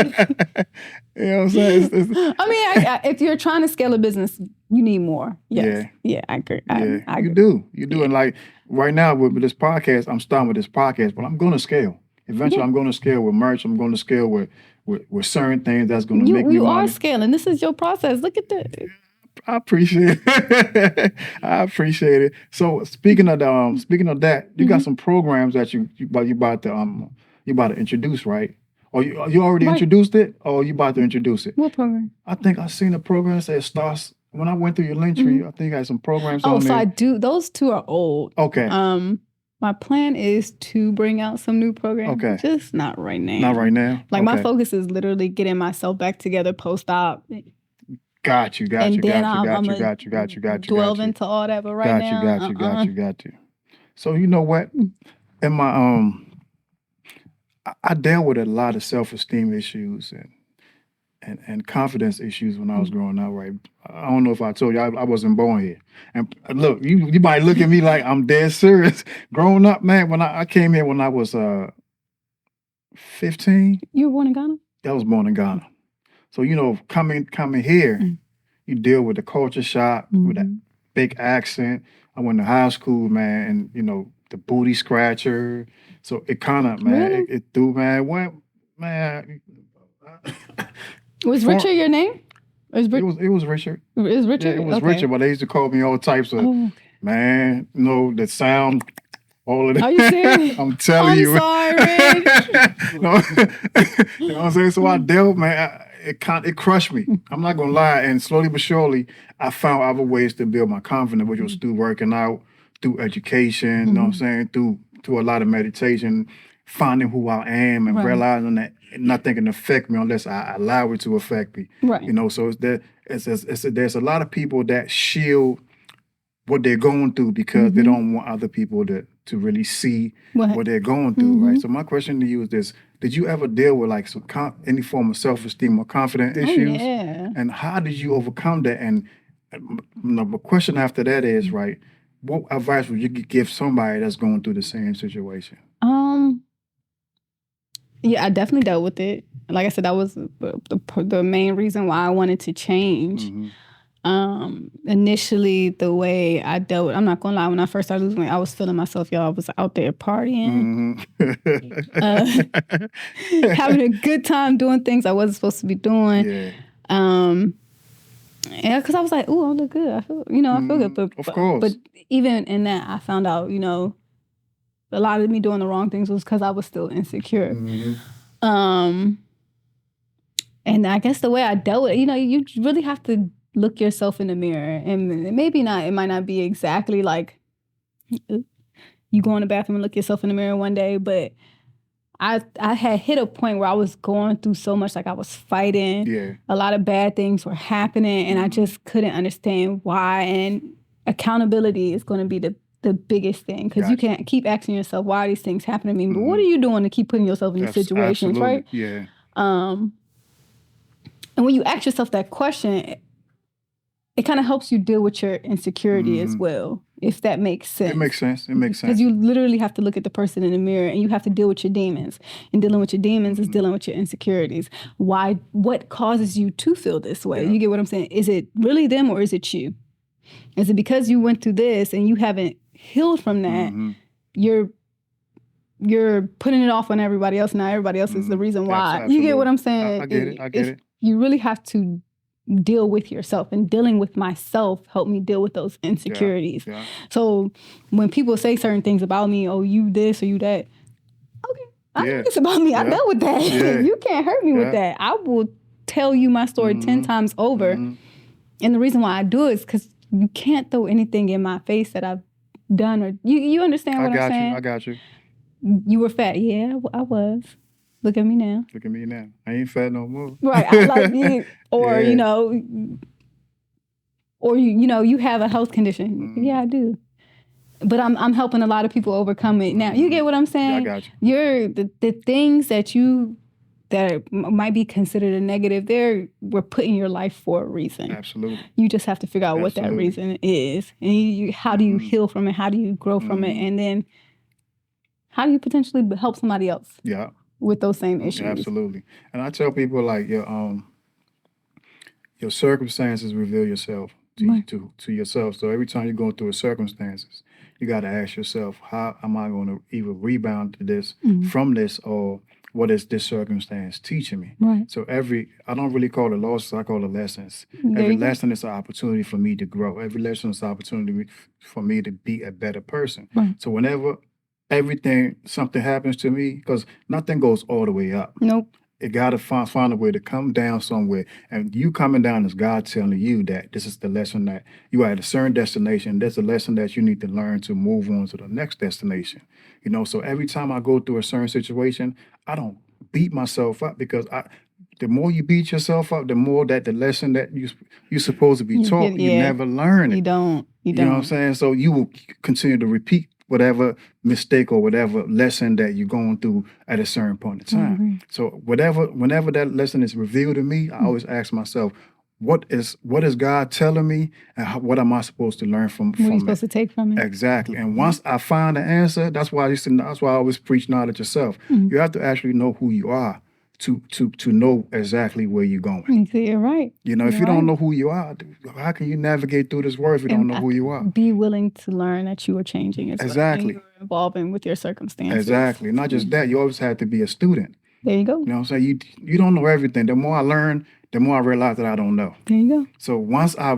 I'm saying? I mean, if you're trying to scale a business, you need more. Yes. Yeah, I agree. I agree. You do. And like right now with this podcast, I'm starting with this podcast, but I'm going to scale. Eventually, I'm going to scale with merch. I'm going to scale with certain things that's going to make me money. You are scaling. This is your process. Look at that. I appreciate it. So speaking of that, you got some programs that you about to introduce, right? Or you already introduced it, or you about to introduce it? What program? I think I seen a program that said starts. When I went through your link tree, I think you had some programs on there. I do. Those two are old. Okay. My plan is to bring out some new programs. Okay. Just not right now. Not right now? Like my focus is literally getting myself back together post-op. Got you. Dwell into all that, but right now, Got you. So you know what? In my I dealt with a lot of self-esteem issues and confidence issues when I was growing up. Right? I don't know if I told you I wasn't born here. And look, you might look at me like I'm dead serious. Growing up, man, when I came here when I was 15. You were born in Ghana? I was born in Ghana. So, you know, coming here, you deal with the culture shock, with that big accent. I went to high school, man, and, you know, the booty scratcher. So it kind of, man, really? it threw, man. What, man? Was Richard your name? It was Richard. It was Richard? Yeah, it was Richard, but they used to call me all types of, man, you know, the sound. All of that. Are you serious? I'm telling you. I'm sorry, Rich. You know what I'm saying? So I dealt, man. It crushed me. I'm not gonna lie. And slowly but surely, I found other ways to build my confidence, which was through working out, through education. You know what I'm saying? Through a lot of meditation, finding who I am, and realizing that nothing can affect me unless I allow it to affect me. Right. You know. So there's a lot of people that shield what they're going through because they don't want other people to really see what they're going through, right? So my question to you is this: did you ever deal with like any form of self-esteem or confidence issues? Yeah. And how did you overcome that? And the question after that is, right, what advice would you give somebody that's going through the same situation? Yeah, I definitely dealt with it. Like I said, that was the main reason why I wanted to change. Initially, the way I dealt with, I'm not gonna lie, when I first started losing weight, I was feeling myself, y'all. I was out there partying, having a good time doing things I wasn't supposed to be doing. Yeah. And because I was like, ooh, I look good. I feel good. But, of course. But even in that, I found out, a lot of me doing the wrong things was because I was still insecure. And I guess the way I dealt with it, you really have to look yourself in the mirror, and maybe not. It might not be exactly like you go in the bathroom and look yourself in the mirror one day, but I had hit a point where I was going through so much, like I was fighting. Yeah. A lot of bad things were happening, and I just couldn't understand why. And accountability is going to be the the biggest thing, because you can't keep asking yourself, why are these things happening to me? But what are you doing to keep putting yourself in these situations, right? Yeah. And when you ask yourself that question, it kind of helps you deal with your insecurity as well, if that makes sense. It makes sense. Because you literally have to look at the person in the mirror and you have to deal with your demons. And dealing with your demons is dealing with your insecurities. What causes you to feel this way? Yeah. You get what I'm saying? Is it really them or is it you? Is it because you went through this and you haven't healed from that? You're putting it off on everybody else. Now everybody else is the reason why. Absolutely. You get what I'm saying? I get it. You really have to deal with yourself, and dealing with myself helped me deal with those insecurities. Yeah. So when people say certain things about me, oh, you this or you that, okay, I know this about me. I dealt with that. You can't hurt me with that. I will tell you my story 10 times over. And the reason why I do it is because you can't throw anything in my face that I've done, or you understand what I'm saying? I got you. You were fat. Yeah, I was. Look at me now. Look at me now. I ain't fat no more. Right. I like you. Or, you know, or you have a health condition. Yeah, I do. But I'm helping a lot of people overcome it now. You get what I'm saying? Yeah, I got you. You're the things that might be considered a negative, we're put in your life for a reason. Absolutely. You just have to figure out what that reason is. And how do you heal from it? How do you grow from it? And then how do you potentially help somebody else? Yeah. With those same issues. Absolutely. And I tell people, like, your circumstances reveal yourself to yourself. So every time you're going through a circumstances, you got to ask yourself, how am I going to either rebound to this from this, or what is this circumstance teaching me? Right. So I don't really call it losses, I call it lessons. Every lesson is an opportunity for me to grow. Every lesson is an opportunity for me to be a better person. Right. So whenever something happens to me, because nothing goes all the way up. Nope. It got to find a way to come down somewhere. And you coming down is God telling you that this is the lesson, that you are at a certain destination. There's a lesson that you need to learn to move on to the next destination. You know, so every time I go through a certain situation, I don't beat myself up, because the more you beat yourself up, the more that the lesson that you're supposed to be taught, you never learn it. You don't. You know what I'm saying? So you will continue to repeat whatever mistake or whatever lesson that you're going through at a certain point in time. So whenever that lesson is revealed to me, I always ask myself, what is God telling me, and what am I supposed to learn from what are you supposed to take from it? Exactly. And once I find the answer, that's why I always preach knowledge yourself. You have to actually know who you are to know exactly where you're going. You're right. You know, if you don't know who you are, how can you navigate through this world if you don't know who you are? Be willing to learn that you are changing as exactly. well. You're evolving with your circumstances. Exactly. Not just that, you always have to be a student. There you go. You know what I'm saying? You don't know everything. The more I learn, the more I realize that I don't know. There you go. So once I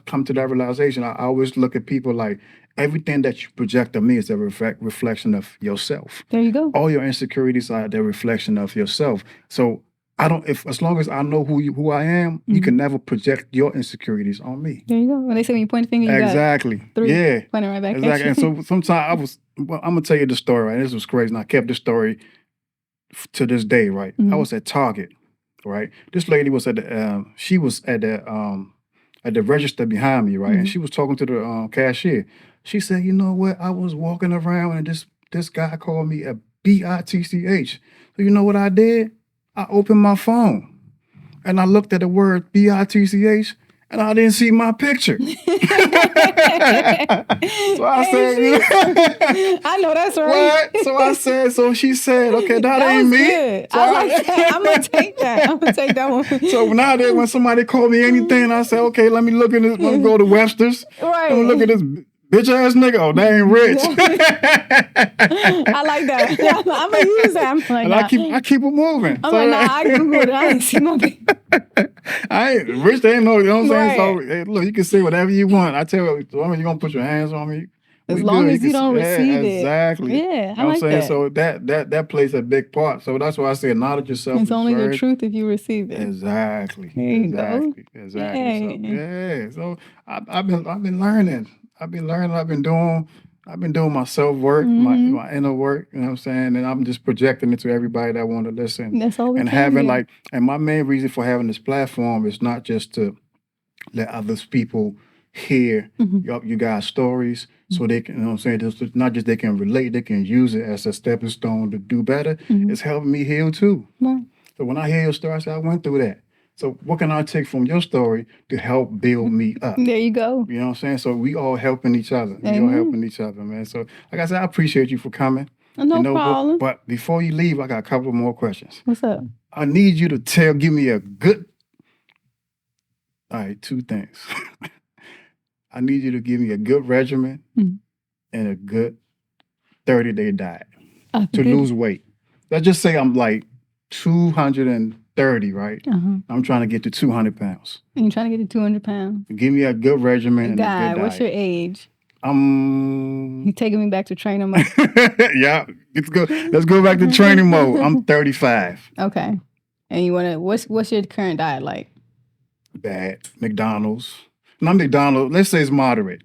come to that realization, I always look at people like, everything that you project on me is a reflection of yourself. There you go. All your insecurities are the reflection of yourself. So as long as I know who I am, you can never project your insecurities on me. There you go. When they say when you point the finger, you exactly. got 3 yeah. pointing right back. Exactly. And so sometimes I'm gonna tell you the story, right? This was crazy. And I kept this story to this day, right? I was at Target, right? This lady was at the register behind me, right? And she was talking to the cashier. She said, you know what? I was walking around and this guy called me a bitch. So you know what I did? I opened my phone and I looked at the word bitch and I didn't see my picture. So I said, I know that's right. What? So she said, okay, that ain't me. Good. So I like that. I'm gonna take that one. So nowadays when somebody called me anything, I say, okay, let me look at this. Let me go to Webster's. Right. Let me look at this bitch ass nigga. Oh, they ain't rich. I like that. Yeah, I'm gonna use that. I'm like, and I keep it moving. I'm like, I Googled it. I ain't see my picture. I ain't rich. They ain't know. You know what I'm saying? Right. So hey, look, you can say whatever you want. I tell you, as long as you gonna put your hands on me. As long as you don't receive it. Exactly. Yeah, you know what I'm saying? So that plays a big part. So that's why I say knowledge yourself. It's only the truth if you receive it. Exactly. There you Exactly. go. Exactly. So, So I've been learning. I've been doing my self-work, my inner work, you know what I'm saying? And I'm just projecting it to everybody that want to listen. That's all we and can having do. and my main reason for having this platform is not just to let other people hear you guys' stories so they can, you know what I'm saying, just not just they can relate, they can use it as a stepping stone to do better. It's helping me heal too. Right. So when I hear your story, I say, I went through that. So what can I take from your story to help build me up? There you go. You know what I'm saying? So we all helping each other. We all Amen. helping each other, man. So like I said, I appreciate you for coming. No problem. But before you leave, I got a couple more questions. What's up? I need you to give me a good, all right, 2 things. I need you to give me a good regimen and a good 30-day diet to lose weight. Let's just say I'm like 230, right? I'm trying to get to 200 pounds. And you're trying to get to 200 pounds. Give me a good regimen and a good diet. What's your age? I'm... You taking me back to training mode? Yeah, let's go back to training mode. I'm 35. Okay. And you want to, what's your current diet like? Bad. McDonald's. Not McDonald's. Let's say it's moderate.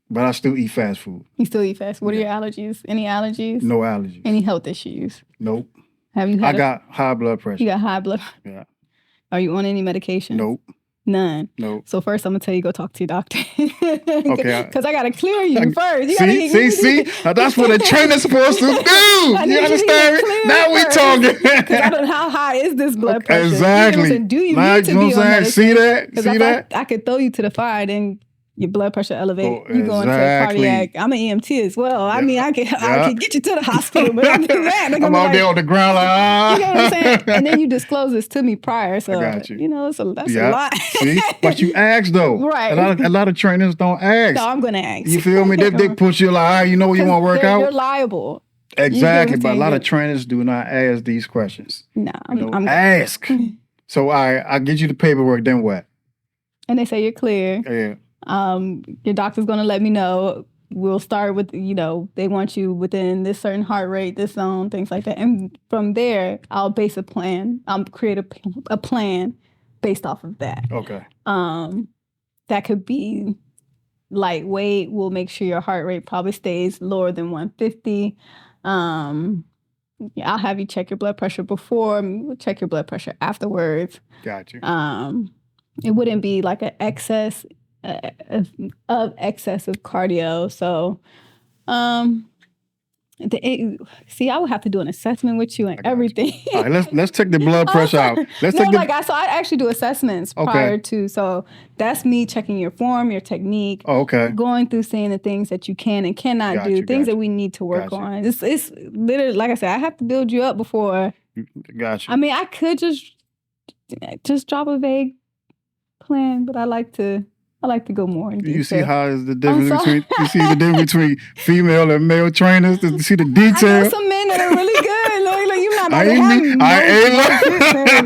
But I still eat fast food. You still eat fast? What are your allergies? Any allergies? No allergies. Any health issues? Nope. Have you had I got high blood pressure. You got high blood? Yeah. Are you on any medication? Nope. None. Nope. So first, I'm gonna tell you go talk to your doctor. Okay. Because I gotta clear you first. See. Now, that's what a trainer's supposed to do. You understand me? Now we talking. Because I don't know how high is this blood pressure. Exactly. You know, do you need to be on medicine? See that? See that? I could throw you to the fire, then your blood pressure elevate. You go into cardiac. I'm an EMT as well. I mean, I could get you to the hospital, but after that, I'm out there on the ground like, You know what I'm saying? And then you disclose this to me prior, so I got you. know that's a lot. See, but you asked though. Right. A lot of trainers don't ask. No, I'm gonna ask. You feel me? They push you like, you know what you want to work out. You're liable. Exactly, but a lot of trainers do not ask these questions. No, I'm ask. So I get you the paperwork. Then what? And they say you're clear. Yeah. Your doctor's going to let me know. We'll start with, they want you within this certain heart rate, this zone, things like that. And from there, I'll base a plan. I'll create a plan based off of that. Okay. That could be lightweight. We'll make sure your heart rate probably stays lower than 150. I'll have you check your blood pressure before. We'll check your blood pressure afterwards. Got you. It wouldn't be like an excess of excessive cardio. So, see, I would have to do an assessment with you and everything. All right, let's take the blood pressure out. So I actually do assessments prior to. So that's me checking your form, your technique. Oh, okay. Going through seeing the things that you can and cannot do, things that we need to work on. It's literally, like I said, I have to build you up before. Gotcha. I mean, I could just drop a vague plan, but I like to go more in detail. You see how is the difference between female and male trainers? You see the detail. I know some men that are really good. Like you're not. I ain't.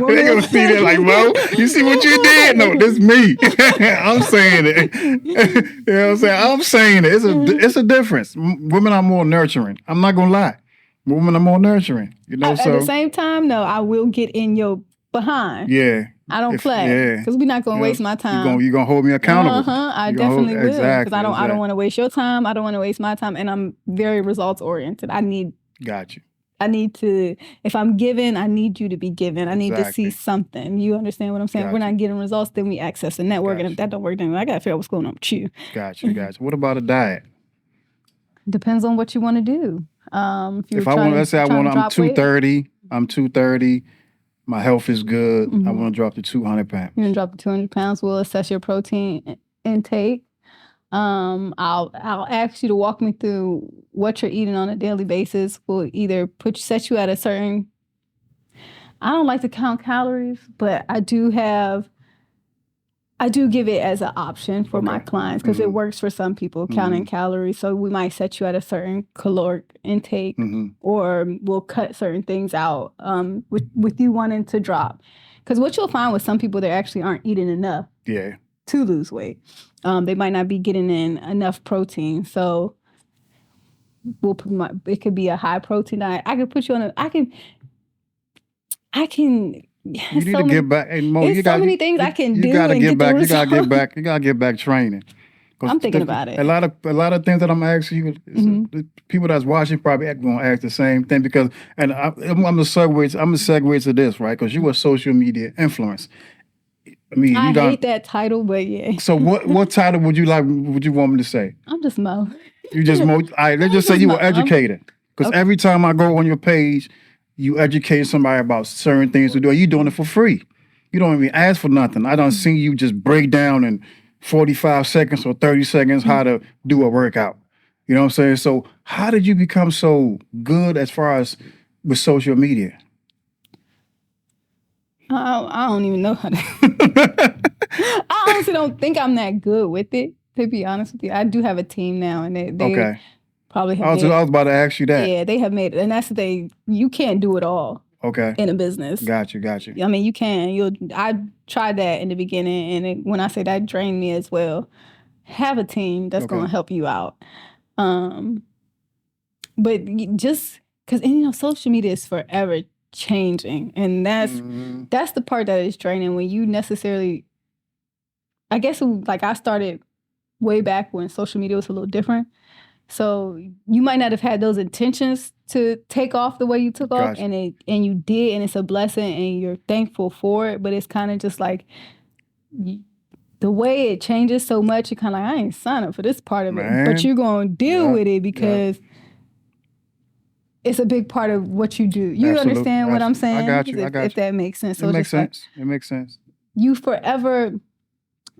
They're gonna see that like, well, you see what you did? No, this me. I'm saying it. You know what I'm saying? I'm saying it. It's a difference. Women are more nurturing. I'm not gonna lie. Women are more nurturing. At the same time, no, I will get in your behind. Yeah. I don't play because we're not gonna waste my time. You're gonna hold me accountable. I definitely will because I don't want to waste your time. I don't want to waste my time, and I'm very results oriented. Got you. I need to. If I'm giving, I need you to be given. I need to see something. You understand what I'm saying? If we're not getting results, then we access the network, and if that don't work, then I gotta figure out what's going on with you. Gotcha. What about a diet? Depends on what you want to do. If I want, let's say I'm 230. I'm 230. My health is good. I want to drop to 200 pounds. You're going to drop to 200 pounds. We'll assess your protein intake. I'll ask you to walk me through what you're eating on a daily basis. We'll either set you at a certain... I don't like to count calories, but I do give it as an option for my clients because it works for some people, counting calories. So we might set you at a certain caloric intake or we'll cut certain things out with you wanting to drop. Because what you'll find with some people, they actually aren't eating enough to lose weight. They might not be getting in enough protein. So it could be a high protein diet. I could put you on I can... You need to get back. Hey, Mo, there's so many things I can do. You gotta get back. You gotta get back training. I'm thinking about it. A lot of things that I'm asking you, the people that's watching probably gonna ask the same thing because, and I'm gonna segue to this, right? Because you were social media influence. I mean, I you got. hate that title, but yeah. So what title would you like? Would you want me to say? I'm just Mo. You just all right. Let's just say you were educated. Because Okay. every time I go on your page, you educate somebody about certain things to do. You doing it for free. You don't even ask for nothing. I don't see you just break down in 45 seconds or 30 seconds how to do a workout. You know what I'm saying? So how did you become so good as far as with social media? I don't even know how to. I honestly don't think I'm that good with it, to be honest with you. I do have a team now, and they Okay. probably have I was about to ask you that. Yeah, they have made it. And that's the thing. You can't do it all Okay. in a business. Got you. I mean, you can. I tried that in the beginning, and when I say that drained me as well. Have a team that's going to help you out. But just because, social media is forever changing. And that's the part that is draining when you necessarily, I guess, like I started way back when social media was a little different. So you might not have had those intentions to take off the way you took off, and you did, and it's a blessing, and you're thankful for it. But it's kind of just like the way it changes so much. You're kind of like, I ain't signed up for this part of it, but you're gonna deal with it because it's a big part of what you do. You understand what I'm saying? I got you. If that makes sense. So it makes sense. It makes sense.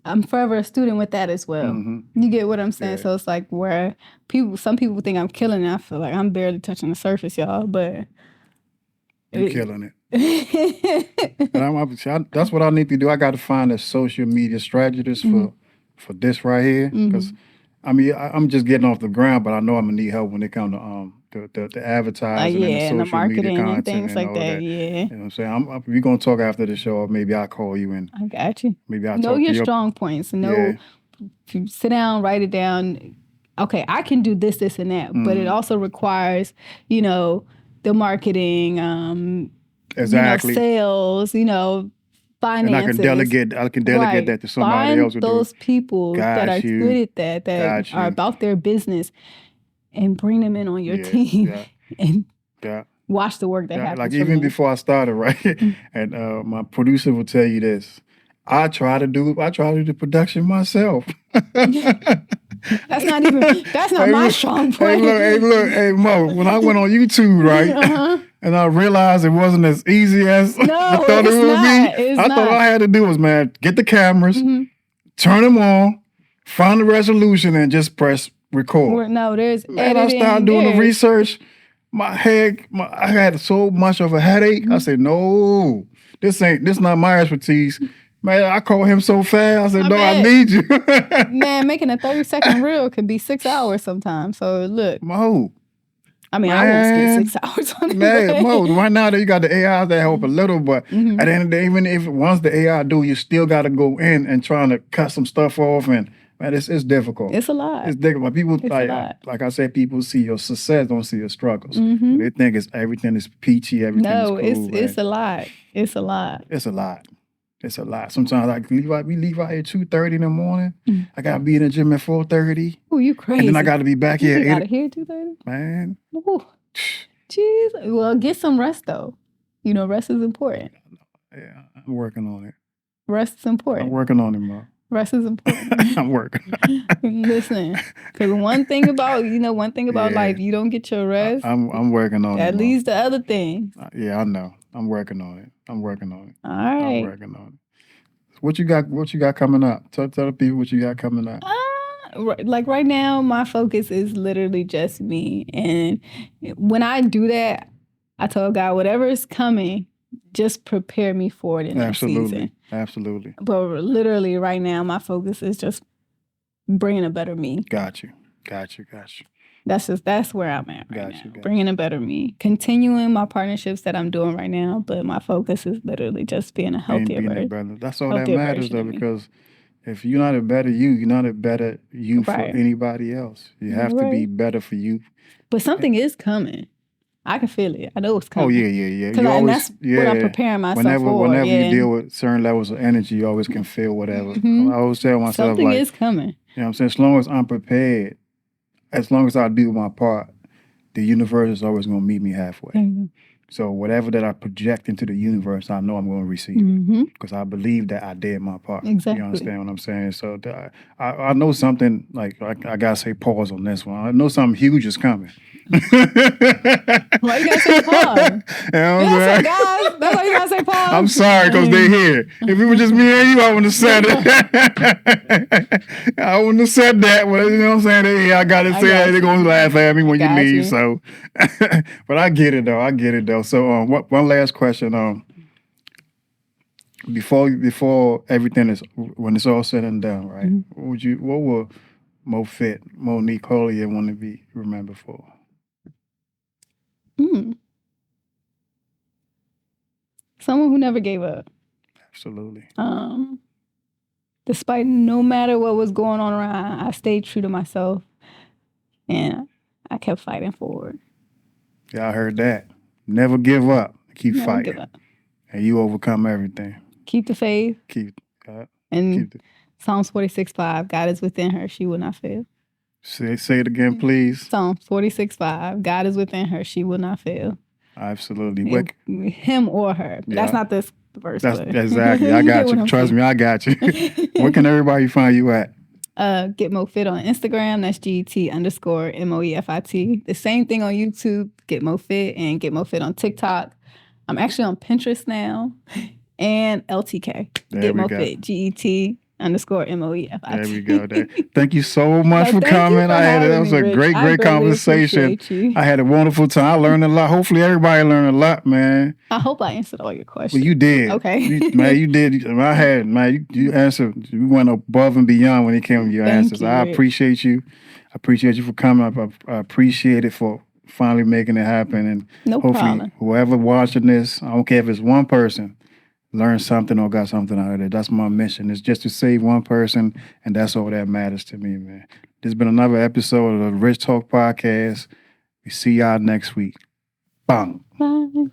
I'm forever a student with that as well. You get what I'm saying? Yeah. So it's like where some people think I'm killing it. I feel like I'm barely touching the surface, y'all, but you're killing it. And that's what I need to do. I got to find a social media strategist for this right here. Because I mean, I'm just getting off the ground, but I know I'm gonna need help when it comes to the advertising and the social marketing media content and things like that. Yeah, you know what I'm saying. We're gonna talk after the show, or maybe I'll call you and I got you. Maybe I'll know talk your to strong points. Know, sit down, write it down. Okay, I can do this, and that, but it also requires, the marketing, exactly, sales, finances. And I can delegate that to somebody else. Find those people that are good at that are about their business, and bring them in on your team and watch the work that happens. Like even before I started, right? And my producer will tell you this. I try to do the production myself. That's not my strong point. Hey, Mo, when I went on YouTube, right? And I realized it wasn't as easy as I thought it would be. I thought all I had to do was, get the cameras, turn them on, find the resolution, and just press record. There's editing. I started doing the research. I had so much of a headache. I said, no, this not my expertise. Man, I called him so fast. I said, I need you. Man, making a 30-second reel could be 6 hours sometimes. So look. Mo. I mean, I won't spend 6 hours on it. Man, Mo, right now you got the AI that help a little, but at the end of the day, even if once the AI do, you still got to go in and trying to cut some stuff off, and man, it's difficult. It's a lot. It's difficult. People like I said, people see your success, don't see your struggles. They think everything is peachy, everything is cool. No, it's a lot. It's a lot. It's a lot. It's a lot. Sometimes we leave out here at 2:30 in the morning. I gotta be in the gym at 4:30. Oh, you crazy. And then I gotta be back here at 8. Out of here at 2:30? Man. Ooh. Jeez. Well, get some rest though. Rest is important. Yeah, I'm working on it. Rest is important. I'm working on it, Mo. Rest is important. I'm working. Listen, because one thing about life, you don't get your rest. I'm working on it. That leads to other things. Yeah, I know. I'm working on it. All right. I'm working on it. What you got coming up? Tell the people what you got coming up. Like right now, my focus is literally just me. And when I do that, I told God, whatever is coming, just prepare me for it in that season. Absolutely. But literally right now, my focus is just bringing a better me. Got you. That's where I'm at right now. Bringing a better me. Continuing my partnerships that I'm doing right now, but my focus is literally just being a healthier version. That's all that matters though, because if you're not a better you're not a better you for anybody else. You have to be better for you. But something is coming. I can feel it. I know it's coming. Oh, yeah. And that's what I'm preparing myself for. Whenever you deal with certain levels of energy, you always can feel whatever. I always tell myself, something is coming. You know what I'm saying? As long as I'm prepared, as long as I do my part, the universe is always going to meet me halfway. So whatever that I project into the universe, I know I'm going to receive Mm-hmm. because I believe that I did my part. Exactly. You understand what I'm saying? So I know something, like I got to say pause on this one. I know something huge is coming. Why you gotta say pause? You know what You I'm gotta say, saying? guys, that's why you gotta say pause. I'm sorry because they're here. If it was just me and you, I wouldn't have said it. I wouldn't have said that. But you know what I'm saying? They here. I got to say that. They're going to laugh at me when you Got leave. you. So, but I get it though. So, one last question. Before everything is, when it's all said and done, right? Mm-hmm. What would Monique Collier want to be remembered for? Someone who never gave up. Absolutely. Despite no matter what was going on around, I stayed true to myself and I kept fighting forward. Yeah, I heard that. Never give up. Keep Never fighting. give up. And you overcome everything. Keep the faith. And Keep Psalms 46:5, God is within her, she will not fail. Say it again, please. Psalms 46:5, God is within her, she will not fail. Absolutely. Him or her. Yeah. That's not this verse. That's but exactly. I got you. Trust me, I got you. Where can everybody find you at? Get Mo Fit on Instagram. That's GET_MOEFIT. The same thing on YouTube. Get Mo Fit and Get Mo Fit on TikTok. I'm actually on Pinterest now and LTK. Get Mo Fit. GET_MOEFIT. There we go. Thank you so much for coming. That was a great conversation. I had a wonderful time. I learned a lot. Hopefully everybody learned a lot, man. I hope I answered all your questions. Well, you did. Okay. You did. You answered. You went above and beyond when it came to your answers. You, I appreciate you. I appreciate you for coming. I appreciate it for finally making it happen. And hopefully problem. Whoever watching this, I don't care if it's one person, learn something or got something out of it. That's my mission. It's just to save one person, and that's all that matters to me, man. This has been another episode of the Rich Talk Podcast. We see y'all next week. Bang. Bye.